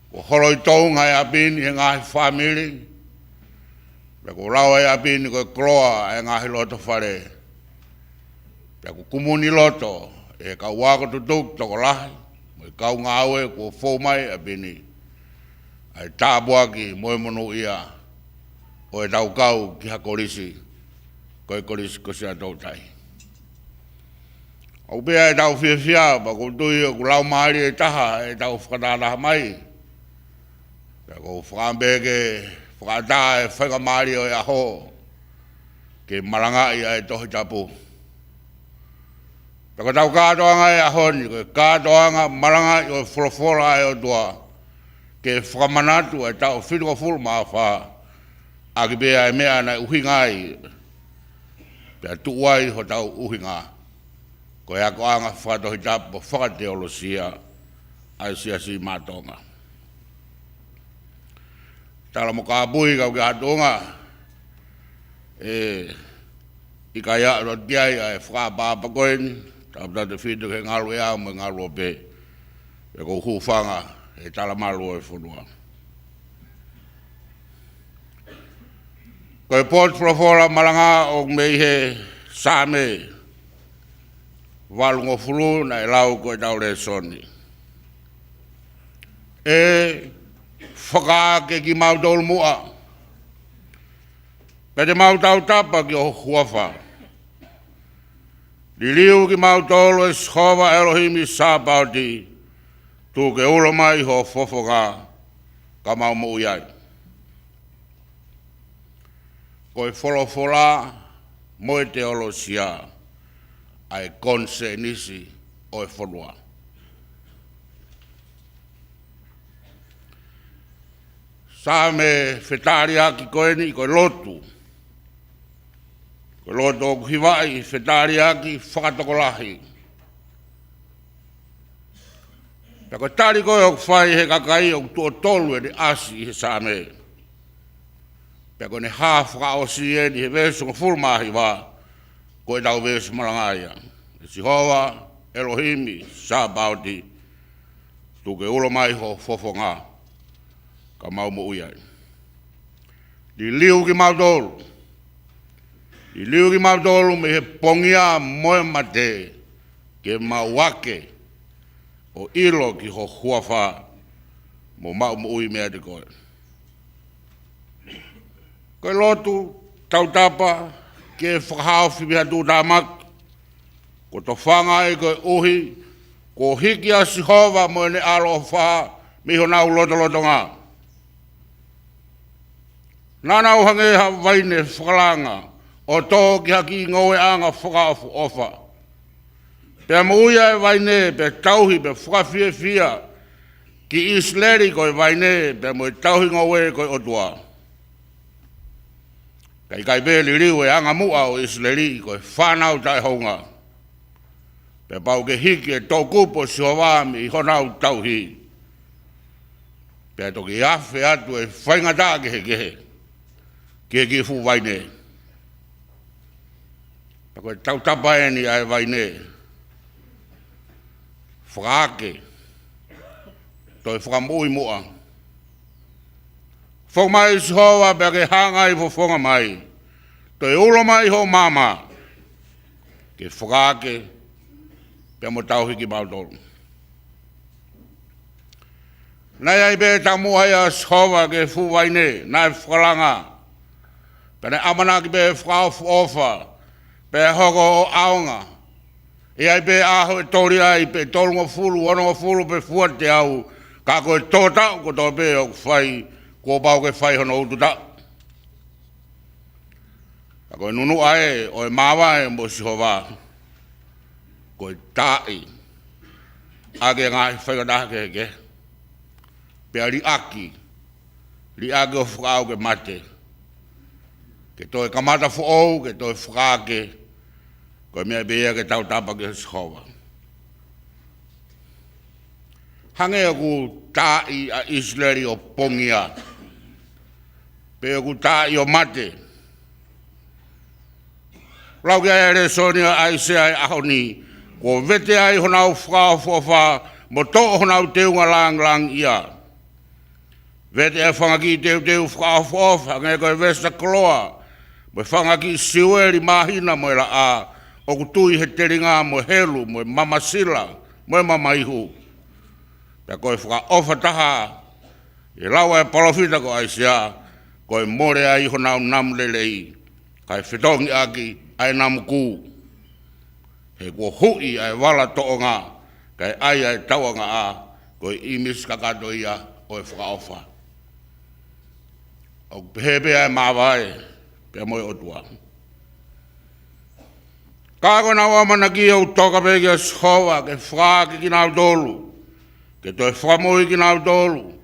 Ko horoi tau ngai apini e ngahi whamiri. Pea ko rau e apini ko e kroa e ngahi loto whare. Pea ko kumuni loto e kau wako tutuk toko lahi. Mo e kau ngāwe ko whou mai apini. Ai tāpuaki moimonu ia o e tau kau ki ha Kolisi. Ko e Kolisi ko Sia'atoutai. Au pea e tau whiawhia pa ko tui o ku lau maari e taha e tau whakatataha mai. Pea ko whakambeke whakata e whakamari o e aho ke maranga i e tohi tapu. Pea ko tau kātoanga e ahoni, ko kātoanga maranga i o wholawhola e o tua ke Fakamanatu e tau whitungo fulu mawha a ki pea e mea na uhingai. Pea tuuai ho tau uhinga. Ko e ako anga whakatohi tapu whakateolosia ai siasi mātonga. Tala mo kāpui kau ki hatunga. I ka ia rotiai ai whakapapa koeni. Tau tate whitu ke ngalu e au me ngalu o pe. E ko hufanga e tala malu o e whunua. Ko e pōt whulawhola malanga o mei he sāme. Walungo fulu na e lau ko e tau le soni. Whakaake ki mautolu mua. Pete mautau tapa ki o huafa. Liliu ki mautolu e shova Elohimi sāpauti. Tu ke ulo mai ho fofoka ka mau mo iai. Ko e wholofola mo e teolosia ai konse nisi o e whonua. Sa me whetari aki koeni ko lotu. Ko loto ku hiwai whetari aki whakatokolahi. Pea ko tari koe o whai he kakai o tuo tolu e ni asi he sāme. Pea ko ne hā whakaosi e ni he vesu ko fulmahi wā ko e tau vesu marangaia. E Sihova, Elohimi, Sa'atoutai, tuke ulo mai ho fofo ngā, ka mau mo uiai. Di liu ki mau tolu. I liu ki mau tolu me he pongia moe mate ke mau wake o ilo ki ho huawha mo mau mo ui mea te koe. Koe lotu, tautapa, ke whakahao whibiha tū tāmak, ko to whanga e koe uhi, ko hiki a Sihova mo ne alo wha miho nau loto ngā. Nana uhange ha waine whakalanga, o tō ki haki ngoe anga whakaafu ofa. Pea muia e waine, pe tauhi, pe whakawhia fia, ki Isleri koe waine, pe mo tauhi ngoe koe otua. Kai beli riu e anga mua o Isleri koe whanau tai honga. Pe pau ke hiki e tō kupo Sihovami i honau tauhi. Pe toki awhi atu e whaingatā kehe. Ke ki fu waine. Pa koe tautapa e ni ai waine. Whakaake. Toi whakamui mua. Whakamai Sihova pe ke hanga i whafonga mai. Toi ulo mai ho mama. Ke whakaake. Pe mo tauhi ki mautolu. Nai ai be tamu ai a Sihova ke fu waine. Nai whakalanga. Pene amana ki be whakaufu ofa, pe hoko o aonga. I ai be aho e tori ai, pe tolunga fulu, ononga fulu pe fuate au, ka koe tōta, ko tō pe o whai, ko pau ke whai hono ututa. Ka koe nunu ai, o e mawa e mo Sihova, koe tai, ake ngā whaikata ke. Pe li aki o whakau ke mate. Ke toi kamata fuou, ke toi whakake, koe mea bea ke tau tapa ke Sihova. Hange aku tai a Isleri o pongia, pe aku tai o mate. Lau ki ai ere sonia ai se ai ahoni, ko vete ai honau whakao fuafa, mo tō honau teunga lang ia. Vete ai whangaki teu whakao fuafa, ngai koe vesta koloa, mo whangaki siweri mahina mo la a, o kutui he teringa mo helu, mo mamasila, mo mamaihu. Pea koe whaka ofa taha, e lawa e palofita ko aisia, koe more ai honau namlelei, kai whetongi aki ai namuku. He kua hui ai wala toonga, kai ai tauanga a, koe imis kakato ia o e whaka ofa. O pehepe ai mawai, pea moe otua. Kako na wamana ki au toka peki a Sihova, ke whakaake ki nau tolu, ke toi whakamoi ki nau tolu,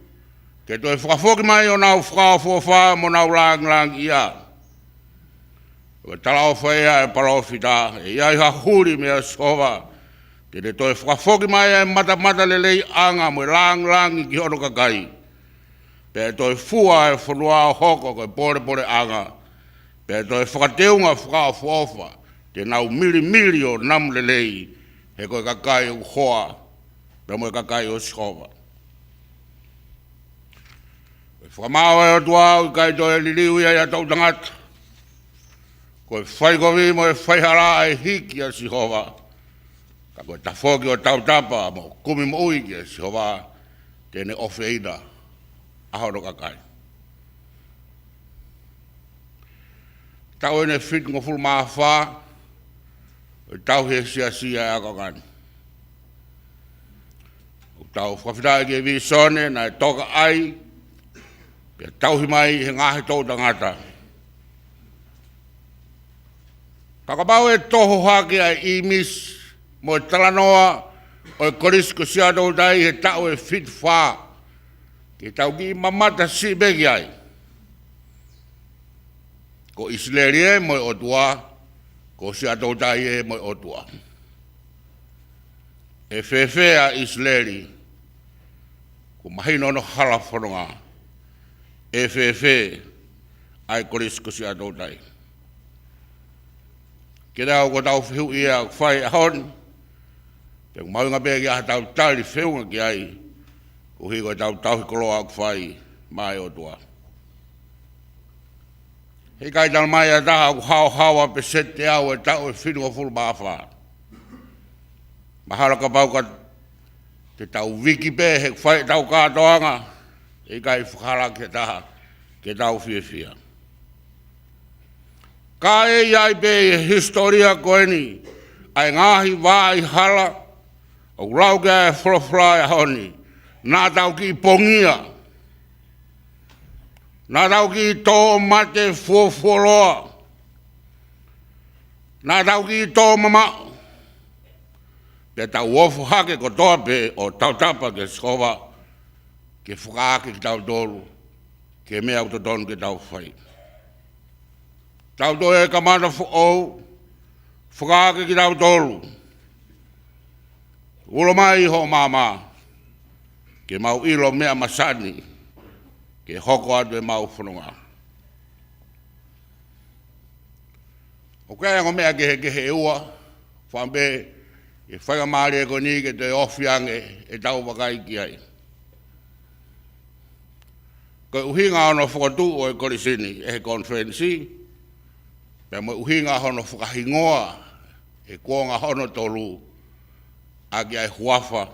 ke toi whakafoki mai o nau whakaofofa mo nau lang ia. Ke tala o whaia e palofita, e iai ha huri me a Sihova, ke te toi whakafoki mai e mata lelei anga mo lang i ki hono kakai. Pe toi fua e whanua o hoko koe pore anga, pe toi whakateunga whakaofofa, te nau mili o namlelei, he koe kakai o hoa, pe moe kakai o Sihova. Whakamau e o tuau, kai toi liliu ia ia tau tangata. Koe whaikovi mo e whaihara e hiki a Sihova. Ka koe tafoki o tau tapa mo kumi mo ui ki a Sihova, tene ofeina, ahono kakai. Tau ene fit ngo ful maa wha, tau he sia e akakani. Tau whawhitai ki e visone, na e toka ai, pia tau himai he ngahe tau tangata. Kakapau e toho hake ai imis, mo e talanoa, o e Kolisi ko Sia'atoutai he tau e fit wha, ke tau ki mamata si begi ai. Ko Isleri e mo e otua, ko Sia'atoutai e mo otua. E whewhea Israeli, ko mahino no hala whanonga, e whewhe ai Kolisi ko Sia'atoutai. Ke rao ko tau whiu ia whai ahon, pe maunga bea ki aha tau tali whiunga ki ai, ko hi ko tau tau hikoloa ak whai mai otua. Hei kai tala mai a taha ku hao hawa pe sete au e tau e whinu a fulu maawha. Mahara ka pauka te tau wiki pe he whai tau kātoanga, hei kai whakara ke taha ke tau whiawhia. Ka e iai pe e historia koeni, ai ngahi wā i hala, o lau kia e whulawhulai a honi, nā tau ki pongia, nā tau ki tō mate fuofoloa, nā tau ki tō mamau, pe tau wofu hake ko toa pe o tau tapa ke skova, ke whakaake ki tau tolu, ke mea utotonu ke tau whai. Tau to e kamata o whakaake ki tau tolu, ulo mai ho mama, ke mau ilo mea masani, ke hoko atu e mau whanonga. O kaya ngo mea ke he ua, whambe, e whakamari e koni ke te ofiange e tau wakai ki ai. Ko uhinga ono whakatu o e Kolisini e he konferensi, pe mo uhinga ono whakahingoa e kuonga hono tolu a ki ai huafa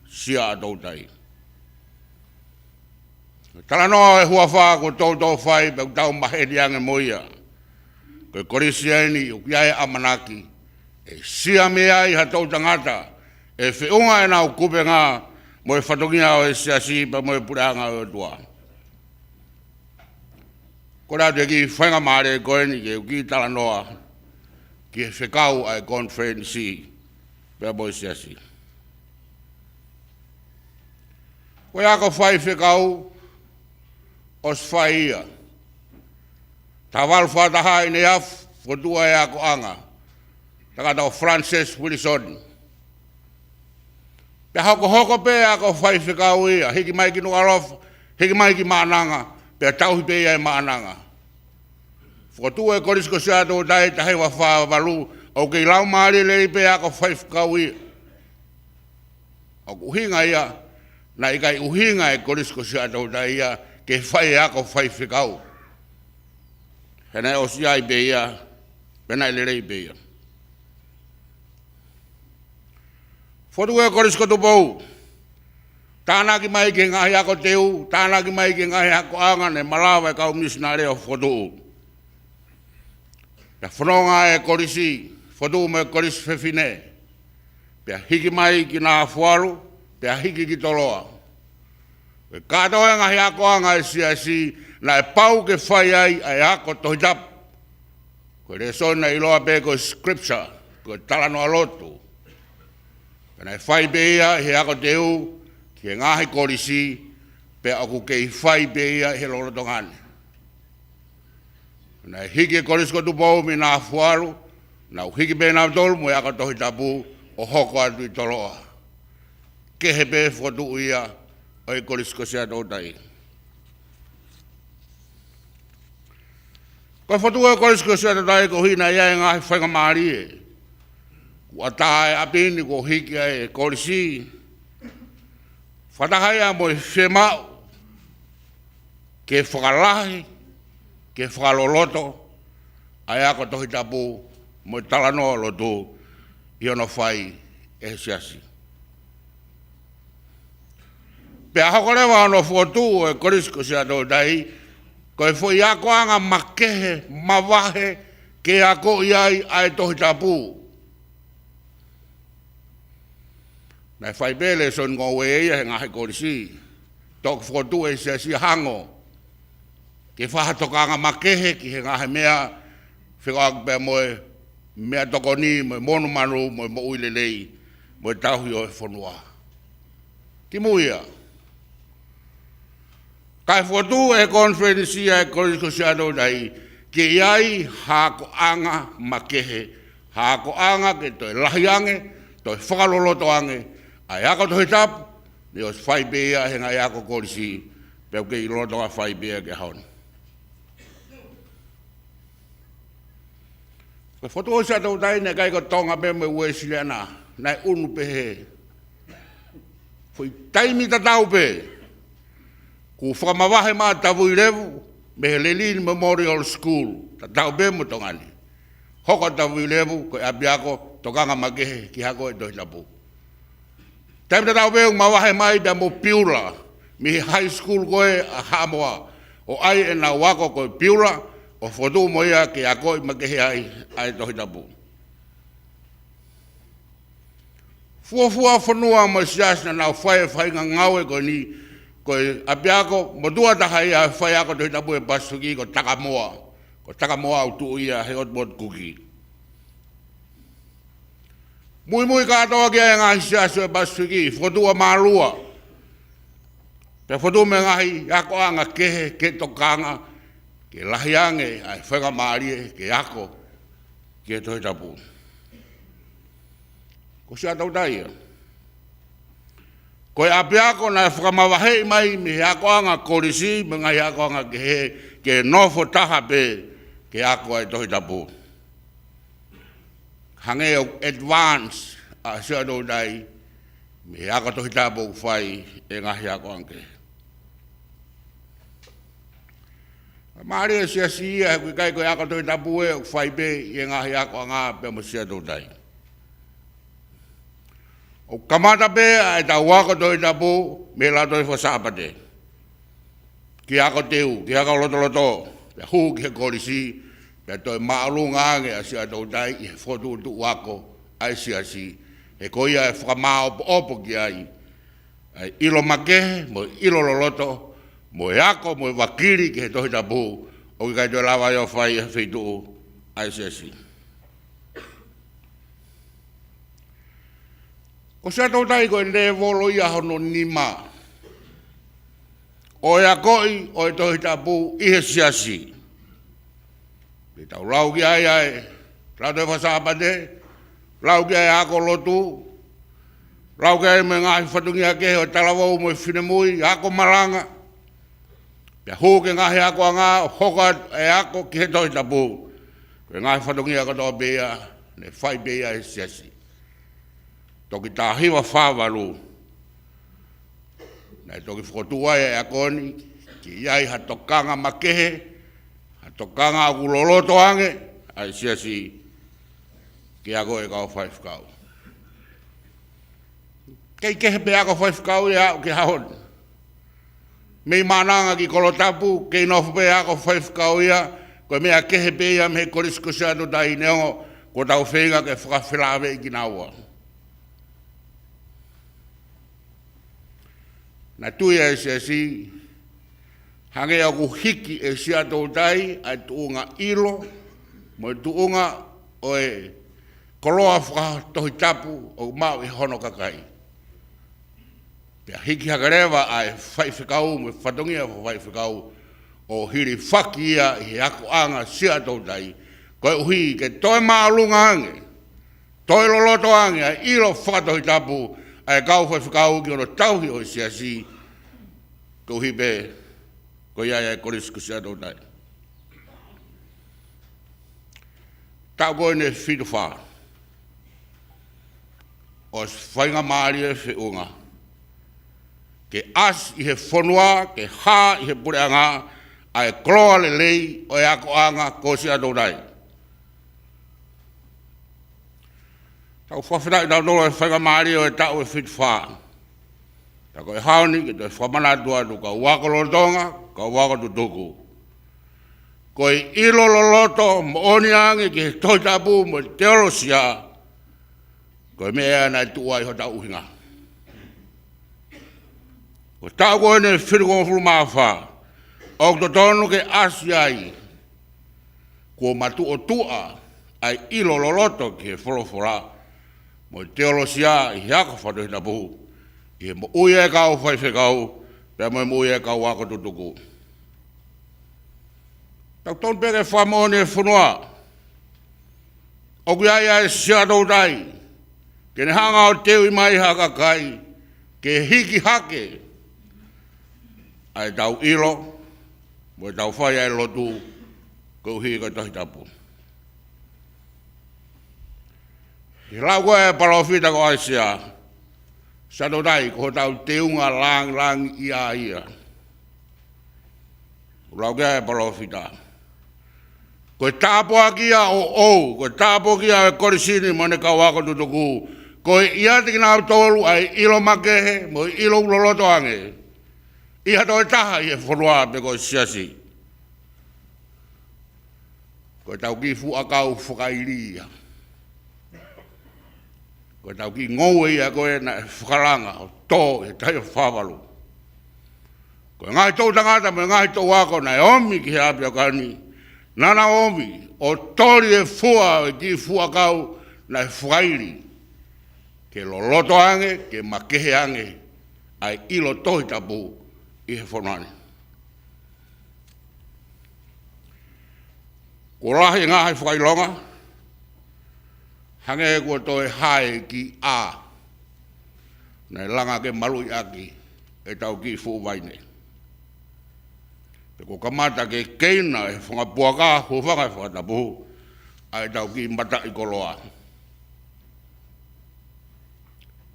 Sia'atoutai. Tala noa e huafa ko tau whai pe tau maheri ange moia. Ko Kolisi aini uki ai amanaki e sia mea i hatou tangata e whiunga e nau kupe ngā mo e whatongia o e siasi pa mo e pureanga o tua. Ko rau te ki whainga maare e koeni ke uki tala noa ki e whekau ai konferensi pa mo e siasi. Ko ia ko whai whekau os whai ia. Ta walu whataha i ne af, whatua e ako anga. Taka o Francis Wilson. Pe hoko pe ako whai whikau ia, hiki mai ki nuarof, hiki mai ki maananga, pe tauhi pe ia e maananga. Whatua e Kolisi ko Sia'atoutai ta hewa wha walu, au kei lau maari lei pe ako whai whikau ia. Au uhinga ia, na ikai uhinga e Kolisi ko Sia'atoutai ia, ke whai ako whai whikau. Hena o si ai pe ia, pena i lelei pe ia. Fotu e Kolisi ko tupou. Tāna ki mai ke ngahi ako teu, tāna ki mai ke ngahi ako anga ne malawa e kau misionare o fotu. Pea whanonga e Kolisi, fotu me Kolisi whewhine. Pea hiki mai ki Nafualu, pea hiki ki toloa. E kātoa e ngahi ako anga e siasi, na e pau ke whai ai e ako tohitap. Ko re sona iloa pe ko scripture, ko talano alotu. Pena e whai pe ia he ako teu, ki e ngahi Kolisi, pe aku kei whai pe ia he lorotongane. Pena e hiki e Kolisi ko tupou mi Nafualu, na uhiki pe na tolu mo e ako tohitapu o hoko atu i toloa. Ke he pe whatu ia o e Kolisi ko Sia'atoutai. Ko whatua e Kolisi ko Sia'atoutai ko hina ia e ngahi whaingamari e. Kua tae apini ko hiki e Kolisi. Whatahaya mo e whemau. Ke whakalahi, ke whakaloloto. Ai ako tohitapu mo e talanoa lotu i ono whai e siasi. Pea hokorewa ono whotu e Kolisi ko Sia'atoutai, ko e fo ia ko anga makehe, mawahe, ke ako iai ai tohitapu. Nai whai pele son ngō e ia he ngahi Kolisi, tok whotu e siasi hango, ke whahatoka anga makehe ki he ngahi mea, whikoak pia moe, mea tokoni, moe monu manu, moe mo uilelei, moe tauhi o e whanua. Ki muia. Kai whotu e konferensia e Kolisi ko Sia'atoutai, ke iai hako anga makehe, Hako anga ke toi lahiange, toi whakaloloto ange, ai ako toi tapu, ni os whai bea he ngai ako Kolisi, peo ke i loto a whai bea ke haoni. Ko foto o Sia'atoutai ne kai ko Tonga pe me ue siliana, nai unu pe he. Foi taimi tatau pe, ku whakamawahe maa tavu i revu, me he Lelini Memorial School, tatau pe mo tongani. Hoko tavu i revu, ko abiako, tokanga magehe ki hako e tohi tapu. Taimi tatau pe mawahe mai da mo Paula, mi high school koe a Hamoa, o ai e na wako koe Paula, o fotu mo ia ke a koe makehe ai tohi tapu. Fuafua whanua mo siasna na whae whainga ngaue koe ni, koe apiako, mo tua taha ia whae ako tohi tapu e pasuki ko takamoa. Ko takamoa au tuu ia he otmot kuki. Moimoi katoa kia e ngahi siasu e pasuki, fotua maalua. Pe fotu me ngahi, ako anga kehe, ke tokanga, ke lahiange, ai whenga maarie, ke ako, ke tohi tapu. Ko Sia'atoutai ia. Koe apiako na whakamawahei mai, mi he ako anga Kolisi, me ngai ako anga ke nofo taha pe, ke ako ai tohi tapu. Hange o advance a Sia'atoutai, mi he ako tohi tapu whai, e ngahi ako anke. Maari e siasi ia, kui kai koe ako tohi tapu e, whai pe, e ngahi ako anga pe mo Sia'atoutai. O kamata pe ai ta wako toi tapu me la toi fo sapate. Ki ako teu, ki ako loto, pe hu ki Kolisi, pe toi maalunga ange a Sia'atoutai i fotu tu wako ai siasi. E koia e whakamao opo ki ai. Ai ilo make, mo ilo loloto, mo e ako, mo e wakiri ki he tohi tapu, o ki kai toi lawa yo whai e whitu ai siasi. Ko Sia'atoutai koe le volo ia hono nima. O ea koi, o e tohi tapu, ihe siasi. Ki tau lau ki ai ai, lau te whasapate, lau ki ai ako lotu, lau ki ai me ngahi whatungi ake, o talavau mo e whinemui, ako malanga. Pia hūke ngahi ako anga, hoka e ako ki he tohi tapu. Koe ngahi whatungi ako toa bea, ne whai bea e siasi. Toki tā hiwa whāwaru. Nei toki whakotua e akoni, ki iai hatokanga makehe, hatokanga aku loloto ange, ai siasi ki ako e kau whaifkau. Kei kehe pe ako whaifkau e au ki haon. Mei mananga ki kolotapu, kei nofu pe ako whaifkau ia, koe mea kehe pe ia me Kolisi ko Sia'atoutai neongo, ko tau whenga ke whakawhilawe i ki naua. Na tui e siasi, hange aku hiki e Sia'atoutai ai tuunga ilo, mo e tuunga o e koloa whakatohi tapu o mau i hono kakai. Pia hiki hakarewa ai whaiwhikau, me whatongia whaiwhikau, o hiri whaki ia i ako anga Sia'atoutai, koe uhi ke toi maalunga ange, toi loloto ange, ai ilo whakatohi tapu, ai kau whaiwhikau ki ono tauhi o siasi, ko hipe, ko ia Kolisi ko Sia'atoutai. Tau koe ne whitu wha. O whainga maari e whiunga. Ke as i he whanua, ke ha i he pureanga, ai kloa le lei o e ako anga ko Sia'atoutai. Tau whawhina i tau nolo e whainga maari o e tau e whitu wha. Ta koe haoni ke toi Fakamanatu atu ka wako lotonga, ka wako tutuku. Koe ilo loloto mo oni ange ke toi tapu mo teolosia, koe mea nai tua i hota uhinga. Ko tau koe ne whirukonga fulu mawha, o to tonu ke asiai, ko matu o tua ai ilo loloto ke wholofora, mo teolosia i hako whatu hina puhu. Ke mo uia e kau whaiwhekau, pia mo uia e kau wako tutuku. Tau ton pere whamone e whanua, O kia ia e Sia'atoutai. Ke ne hanga o teu i mai haka kai. Ke hiki hake. Ai tau ilo. Mo tau whai ai lotu. Kau hi ka tohi tapu. I lau koe e palofita ko ai sia. Sia'atoutai ko tau teunga lang ia. Lau koe e palofita. Koe tāpoa kia o, koe tāpoa kia e Kolisi mo ne kawako tutuku. Koe ia tiki nāu tolu ai ilo makehe, mo ilo uloloto ange. Iha toi taha i e whanua pe koe siasi. Koe tau ki fu akau whakairia. Koe tau ki ngoue ia koe na whakaranga o tō e tai o whawalu. Koe ngai tau tangata me ngai tau wako na e omi ki he api o kani. Nana omi, o tori e fua e ki fua kau na e whairi. Ke lo loto ange, ke makehe ange, ai ilo tohi tapu i he whanani. Ko lahi ngā hai whakailonga, hange kua toi hae ki a, na langa ke malui aki, e tau ki fu waine. Ko kamata ke keina e whangapuaka ho whanga e whakatapu ai tau ki mata i koloa.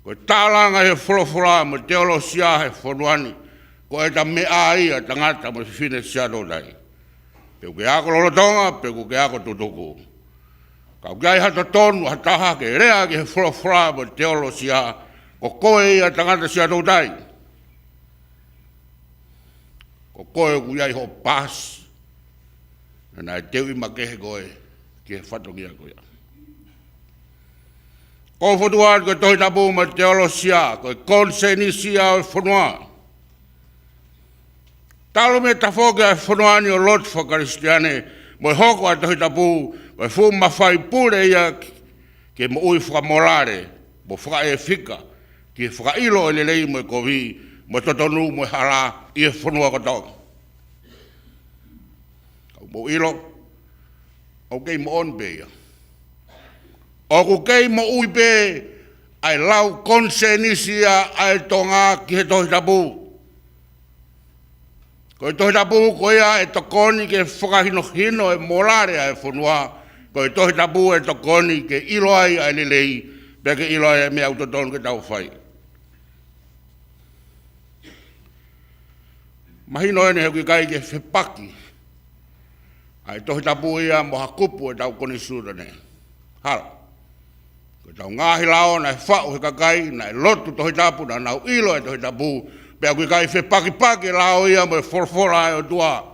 Ko tālanga he wholawhola mo teolo sia he whanuani ko e ta mea ia tangata mo whine Sia'atoutai. Peu ke ako lolotonga, peu ke ako tutuku. Kau kia i hata tonu hataha ke rea ke he wholawhola mo teolo sia ko koe ia tangata Sia'atoutai. Ko koe ku iai ho pas. Na e teu i makehe koe ki he whatongia koe. Ko whatua koe tohi tapu ma teolo sia, koe konseni sia o whanua. Talo me tafo ke whanua ni o lot whakaristiane, mo hoko a tohi tapu, mo fu mawhai pure ia ke mo ui whakamolare, mo whaka e whika, ki whakailo e lelei mo e kovi, mo totonu mo hara i e whanua kotonga. Kau mo ilo, au kei mo on beia. O ku kei mo ui be, ai lau konsenisia ai Tonga ki he tohi tapu. Ko e tohi tapu ko ia e tokoni ke whakahino e molare ai whanua, ko e tohi tapu e tokoni ke ilo ai ai lelei, pe ke ilo ai me autotonu ke tau whai. Mahino ene he kui kai ke whipaki. Ai tohi tapu ia mo hakupu e tau koni surane. Hala. Ko tau ngahi lao na e whau he kakai, na e lotu tohi tapu, na nau ilo e tohi tapu. Pea kui kai whipaki lao ia mo e forfora e o tua.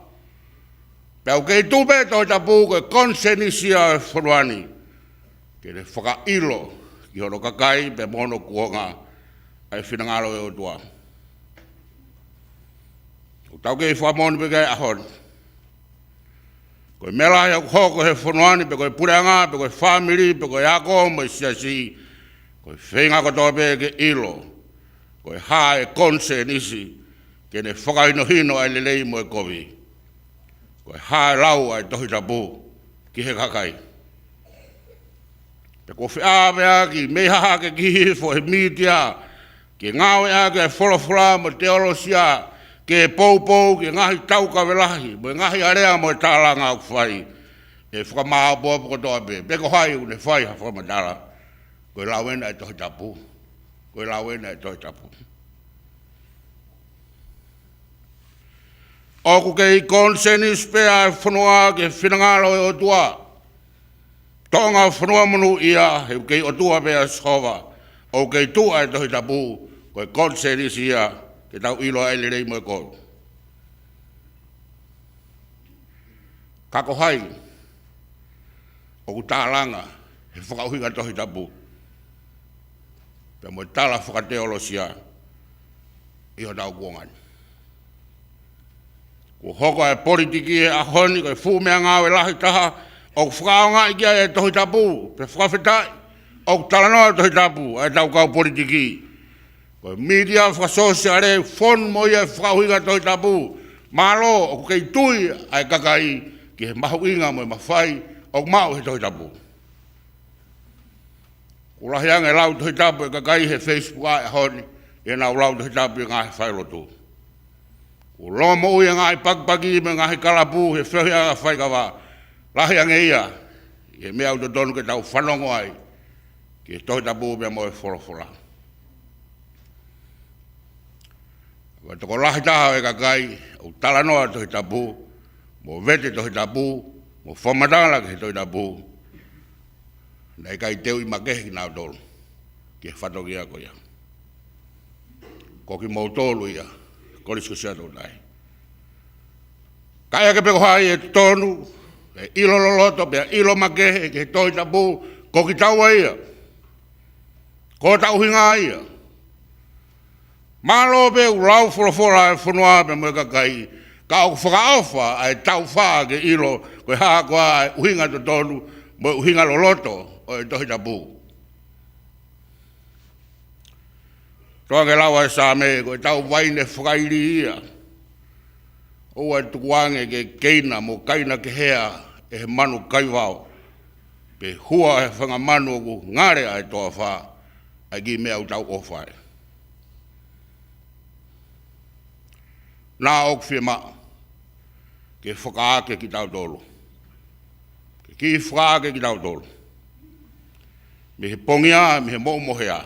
Pea kei tupe tohi tapu ko e konsenisia e whanuani. Ke ne whaka ilo ki horo kakai pe mono kuonga ai whinangalo e o tua. Tau kei whamoni pe kai ahoni. Koe mela ia hoko he whanuani, pe koe pureanga, pe koe whamiri, pe koe ako, mo siasi. Koe whenga kotoa pe ke ilo. Koe hae konse nisi, ke ne whakainohino ai lelei mo e kovi. Koe hae lau ai tohi tapu, ki he kakai. Pe koe whiawe aki, mehaha ke kihifo he mitia, ke ngawe aki e wholawhola mo teolosia, ke pou ke ngahi tau kawelahi, mo ngahi area mo e tālanga au whai, e whakamaha po toa be, peko hai une whai ha whamatala, koe lauena e tohi tapu, koe lauena e tohi tapu. Oku kei konsenis pea e whanua ke whinangalo e o tua, tonga whanua munu ia, he kei o tua pea shova, o kei tua e tohi tapu, koe konsenis ia, ke tau ilo ai lelei mo e koro. Kako hai, o ku tālanga, he whakauhinga tohi tapu. Pea mo e tala whakateolosia, iho tau kuongan. Ko hoko e politiki e ahoni, ko e fūmea ngāwe lahi taha, o ku whakaonga i kia e tohi tapu, pe whakawhetai, o ku talanoa tohi tapu, e tau kau politiki. Ko media whakasosiare, whon mo ia whakauhinga tohi tapu, malo o ku kei tui ai kakai, ki he mahu inga mo e mawhai, o ku mau he tohi tapu. Ulahianga e lau tuhi tapu e kakai he Facebook a e honi, e nau lau tuhi tapu e ngahi whailotu. O lomo ui e ngahi pakpaki me ngahi kalapu he whihi a whaikawa, lahianga ia, e mea uto tonu ke tau whanongo ai, ke tohi tapu mea moe whorofora. Wa toko lahi taha e kakai, o talanoa tohi tapu, mo vete tohi tapu, mo whamadala ke tohi tapu, nei kai teu I makehi ki nao tolu, ke whatoki ako ia. Ko ki mau tolu ia, Kolisi Sia'atoutai. Kai ake peko hai e tonu, e ilo loloto, pea ilo makehi, ke tohi tapu, ko ki taua ia. Ko tau hinga ia. Malo pe ulau forofora e whanua pe mwe kakai, ka o whakaofa ai tau whaa ke ilo, koe haa koa e uhinga to tonu, mo uhinga loloto, o e tohi tapu. Toa ke lawa e sāme, koe tau waine whakairi ia. O e tukuange ke keina, mo kaina ke hea, e he manu kaiwao. Pe hua e whangamanu o ku ngare ai toa whaa, ai ki mea u tau ofai. Nā ok whia maa, ke whakaake ki tau tolu. Ke ki whakaake ki tau tolu. Me he pongia, me he mo'umohea.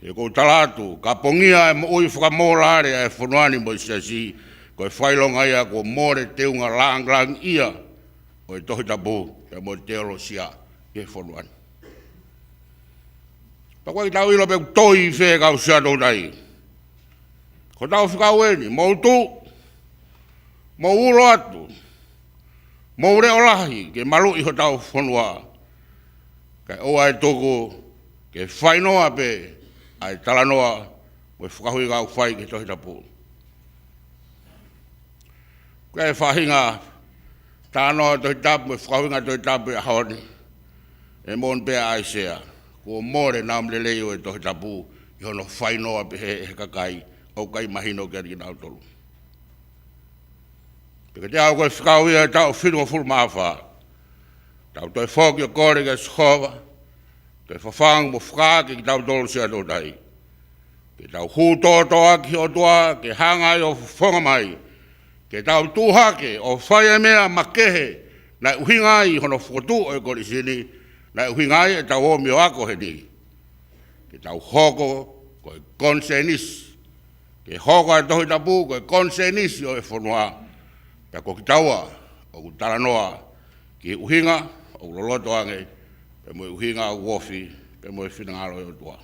E kou talatu, ka pongia e mo ui whakamorare e whanuani mo I siasi, ko e whailonga ia ko more teunga lang ia, o e tohi tapu, e mo teolo sia, e whanuani. Pakua ki tau ilo pe toi whee kau Sia'atoutai. Ko tau whikau eni, mou tu, mou ulo atu, mou reo lahi, ke malu I ho tau whanua. Kai oa e toku, ke whainoa pe, ai talanoa, mo e whakahui kau whai ke tohi tapu. Kai whahinga, tānoa tohi tapu, mo e whakahuinga tohi tapu e haoni, e mon pea ai sea, ko more nam leleo e tohi tapu, I hono whainoa pe he kakai, o kai mahino ke ari nau tolu. Peka te au koe whikau ia tau whirunga fulu maawha. Tau toi whoki o kore ke skova, toi whawhang mo whakaake ki tau tolu Sia'atoutai. Ke tau hūtotoa ki o toa, ke hangai o whonga mai, ke tau tūhake o whaia mea makehe, na uhingai hono whokotu o e Kolisini, na uhingai e tau o mio ako he ni. Ke tau hoko koe konsenis, ke hoko e tohi tapu koe konsenisi o e whanua, pia ko ki taua o ku talanoa ki uhinga o loloto ange, pe mo uhinga o wofi, pe mo whinangalo e o tua.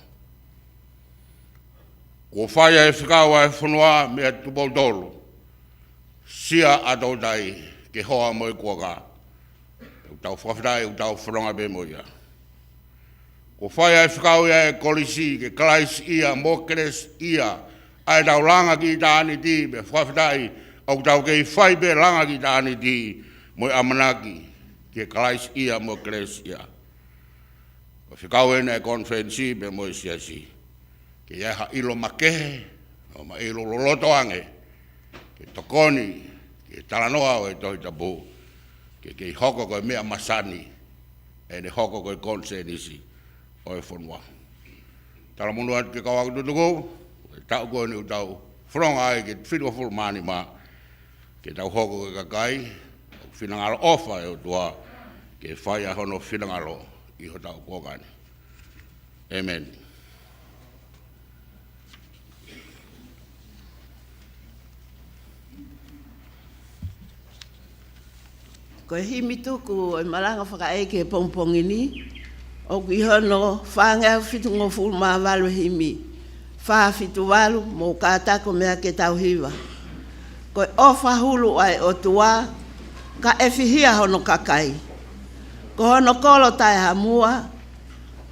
Ko whaia e whikaua e whanua mea tupou tolu, Sia'atoutai ke hoa mo e kuaka, u tau whawhitai u tau whanonga pe mo ia. Ko whaia e whikau ia e Kolisi ke Kolisi ia, mokeres ia, ai tau langa ki tāni ti, me whawhitai, au tau kei whai pe langa ki tāni ti, mo I amanaki, ke Kolisi ia, mokeres ia. O whikau ena e konferensi, me mo I siasi. Ke iaha ilo makehe, o ma ilo loloto ange, ke tokoni, ke talanoa o e tohi tapu, ke kei hoko koe mea masani, e ne hoko koe konsenisi, o e whanua. Tala munu atu ke kawaku tutuku, tau koe ni utau whanonga ai ke whirua fulu mani ma, ke tau hoko ke kakai, whinangalo ofa e o tua, ke whaia hono whinangalo I ho tau kōkani. Amen. Ko himi tuku e malanga whakaeke pongpongini, o ki hono whangau fitu ngofulu maa walu himi, wha fitu walu mo kātako mea ke tau hiwa. Ko ofa hulu ai o tua, ka efihia hono kakai. Ko hono kolo tai hamua,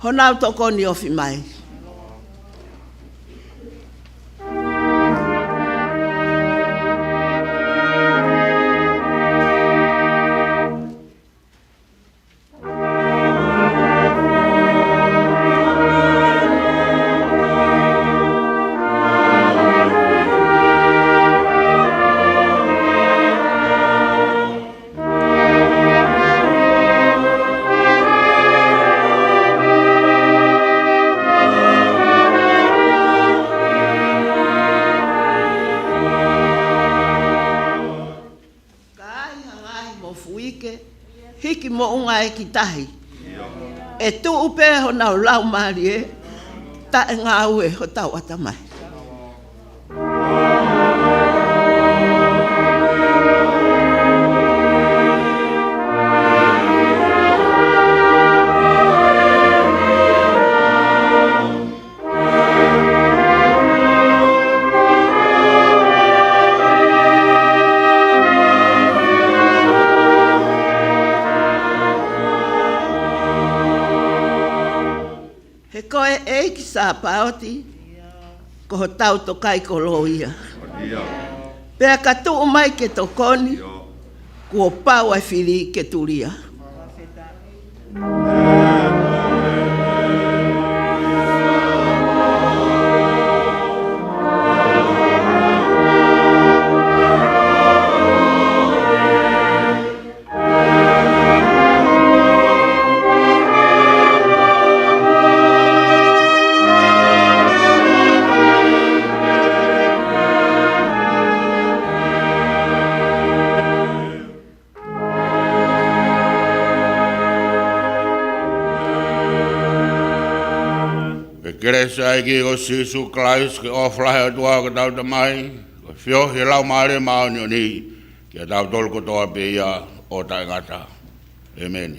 honau toko ni ofi mai. mai ki tahi. E tu upe ho nau lau maari e, ta e ngā ue ho tau ata mai. Koe e ki sa paoti, ko ho tau to kai ko loia. Pea ka tuu mai ke to koni, kua pau ai whiri ke turia. Keresa ai ki o Sisu Christ ke oflahe atua ka tau tamai, ko fio he lau maare maoni o ni, ki a tau tolko toa pe ia o tai ngata. Amen.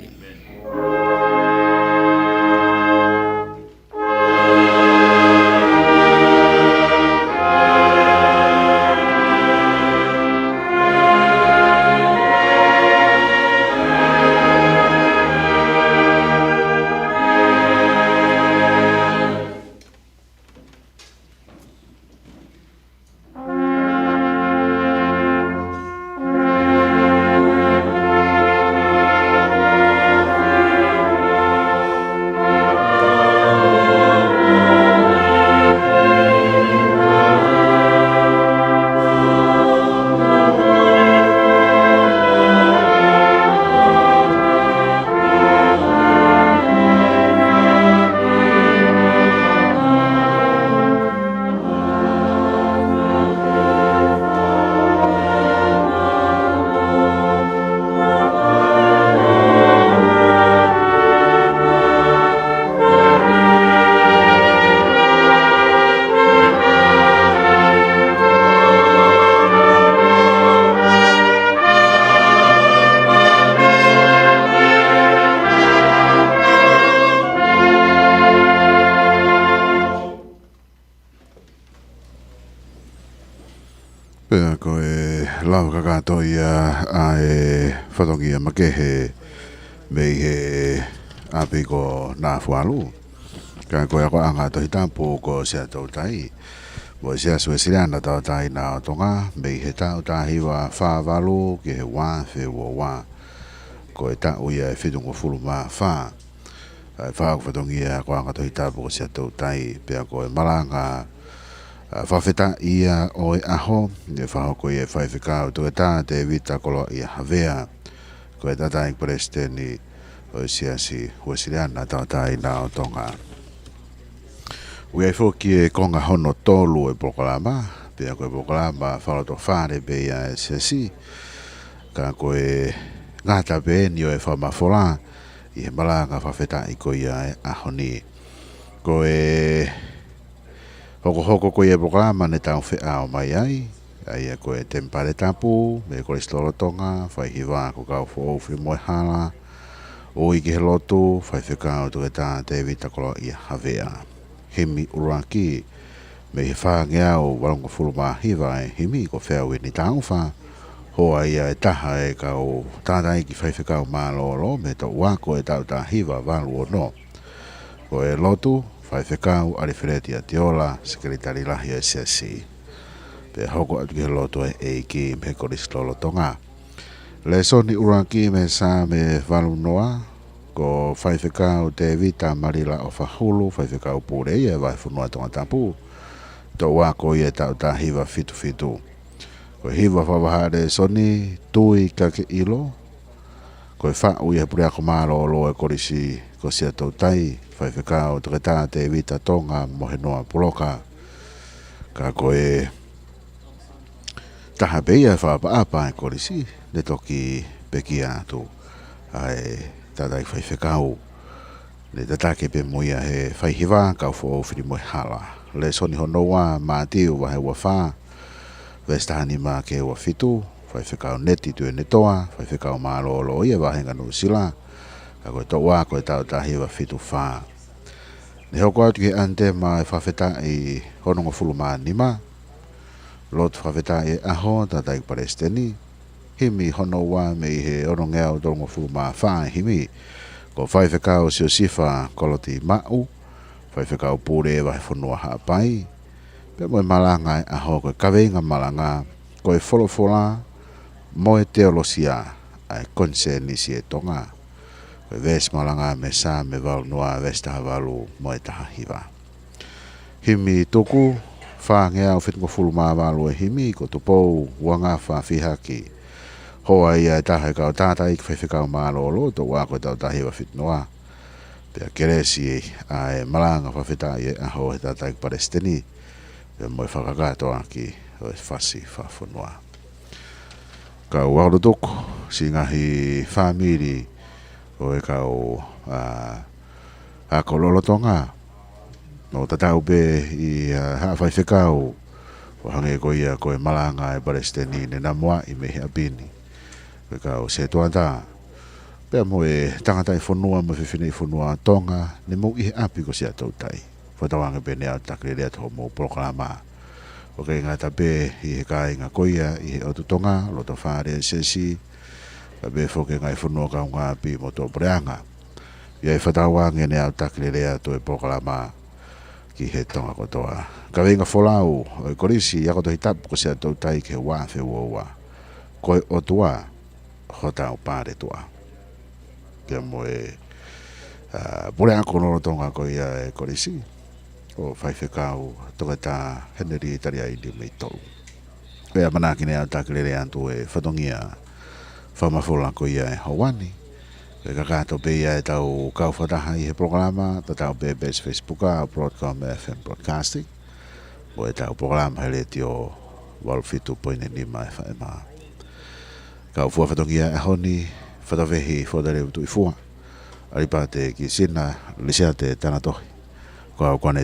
Pea ko e lau kakato ia a e whatongi a makehe mei he api ko Nafualu. Ka koe ako anga tohi tampu ko Sia'atoutai. Mo sia suesiriana tau tai na o Tonga mei he tau tahiwa whāwalu ki he wā whiwa wā. Ko e tau ia e whitungo fulu mā whā. Whāku whatongi a ko anga tohi tampu ko Sia'atoutai. Pea ko e malanga whawheta ia o e aho, ne whahoko i e whaiwhikau tu e tā te vita kolo i a havea, ko e tatai presteni o e siasi huasiriana tau tai nā o Tonga. Ui ai whoki e konga hono tolu e Polokalama, pia ko e Polokalama whaloto whare be ia e siasi, ka ko e ngata be ni o e whamafola, i he malanga whawheta i ko ia e aho ni. Ko e hoko ko ia Polokalama ne tau whea o mai ai ko e tempare tapu, me Kolisi Tonga, whai hiwa ko kau whoofi moe hala, o i ki he lotu, whai whekau tu e tā te vita kolo ia havea. Himi uraki, me he whangea o walongo fulu mā hiwa e himi ko wheau e ni tauwha, hoa ia e taha e kau tātai ki whai whekau mā lolo, me tau wako e tau tā hiwa walu o no. Ko e lotu, whai whekau arifireti a tiola, sekretari lahi e siasi. Pe hoko atu ki he loto e eiki me Kolisi Tonga. Le soni uraki me sa me walu noa, ko whai whekau te vita marila o whahulu, whai whekau pūre ia vai whunua tonga tapu, tō wako ia tau tā hiwa fitu fitu. Ko hiwa whawahare soni, tui kake ilo, ko e whau ia pure ako mālo o loa Kolisi ko Sia'atoutai, whai whekau te tā te vita tonga mohe noa puloka. Ka ko e taha beia whaapa apa e Kolisi, ne toki peki atu. Ai tātai whaiwhekau. Le tatake pe moia he whaihiwa kau fo whiri moi hala. Le soni hono wa mātiu wa he wa wha. Vestahani mā ke wa fitu, whaiwhekau neti tu e netoa, whaiwhekau mā lo ia wahenga no sila. Ka koe tō wā koe tau tahi wa fitu wha. Ne hoko atu ke ante mā e whawheta i hononga fulu mā nima. Lot whawheta e aho tātai Palestini. Himi hono wā me i he ono ngeo tongo fulu mā wha himi. Ko whaiwhekau sio sifa koloti mau. Whaiwhekau pūre e wahe whanua haapai. Pe moe malanga e aho koe kaweinga malanga. Koe wholofola moe teolosia ai konse nisi e Tonga. Koe ves malanga me sa me val noa vesta havalu moe taha hiva. Himi tuku whangea o whitungo fulu mā walu e himi ko tupou wanga whawhihaki. Hoa ia e taha e kau tātai ki whaiwhekau mālolo tō wāko e tau tahi wa whitnoa. Pea keresi e malanga whawheta i e aho e tātai ki Palestini. Pea moe whakakatoa ki o e whasi whawhunua. Kau waurutuku si ngahi whamiri o e kau hakololo Tonga. No tatau be i hawhaiwhekau o hange ko ia ko e malanga e Palestini ne namua i mehe abini. Kau se tuanta pea moe tangata i whanua mo whiwhine i whanua Tonga ne mo i he api ko Sia'atoutai whatawanga bene au takrere atu mo Polokalama o kei ngata be i he kai ngā koia i he otu Tonga loto whare sesi ka be whoke ngai whanua kau ngā api mo tō preanga ia i whatawanga ne au takrere atu e Polokalama ki he Tonga kotoa ka venga wholau o i Kolisi ia koto hitapu ko Sia'atoutai ke wāwhe uaua koe otua hota o pare tua. Pea moe pure ako noro Tonga ko ia e Kolisi. O whaiwhekau toka tā heneri taria ili mei tolu. Pea manakine au takrere antu e whatongia whamawhola ko ia e Hawani. Pea kakato pe ia e tau kau whataha i he Polokalama, ta tau pe base Facebooka, Broadcom FM Broadcasting. Mo e tau Polokalama hele ti o walfitu poine nima e whaema. Kau fua whatongia e honi, whatawehi whatareu tu i fua. Aripate ki sina, lisiate tana tohi. Ko au kone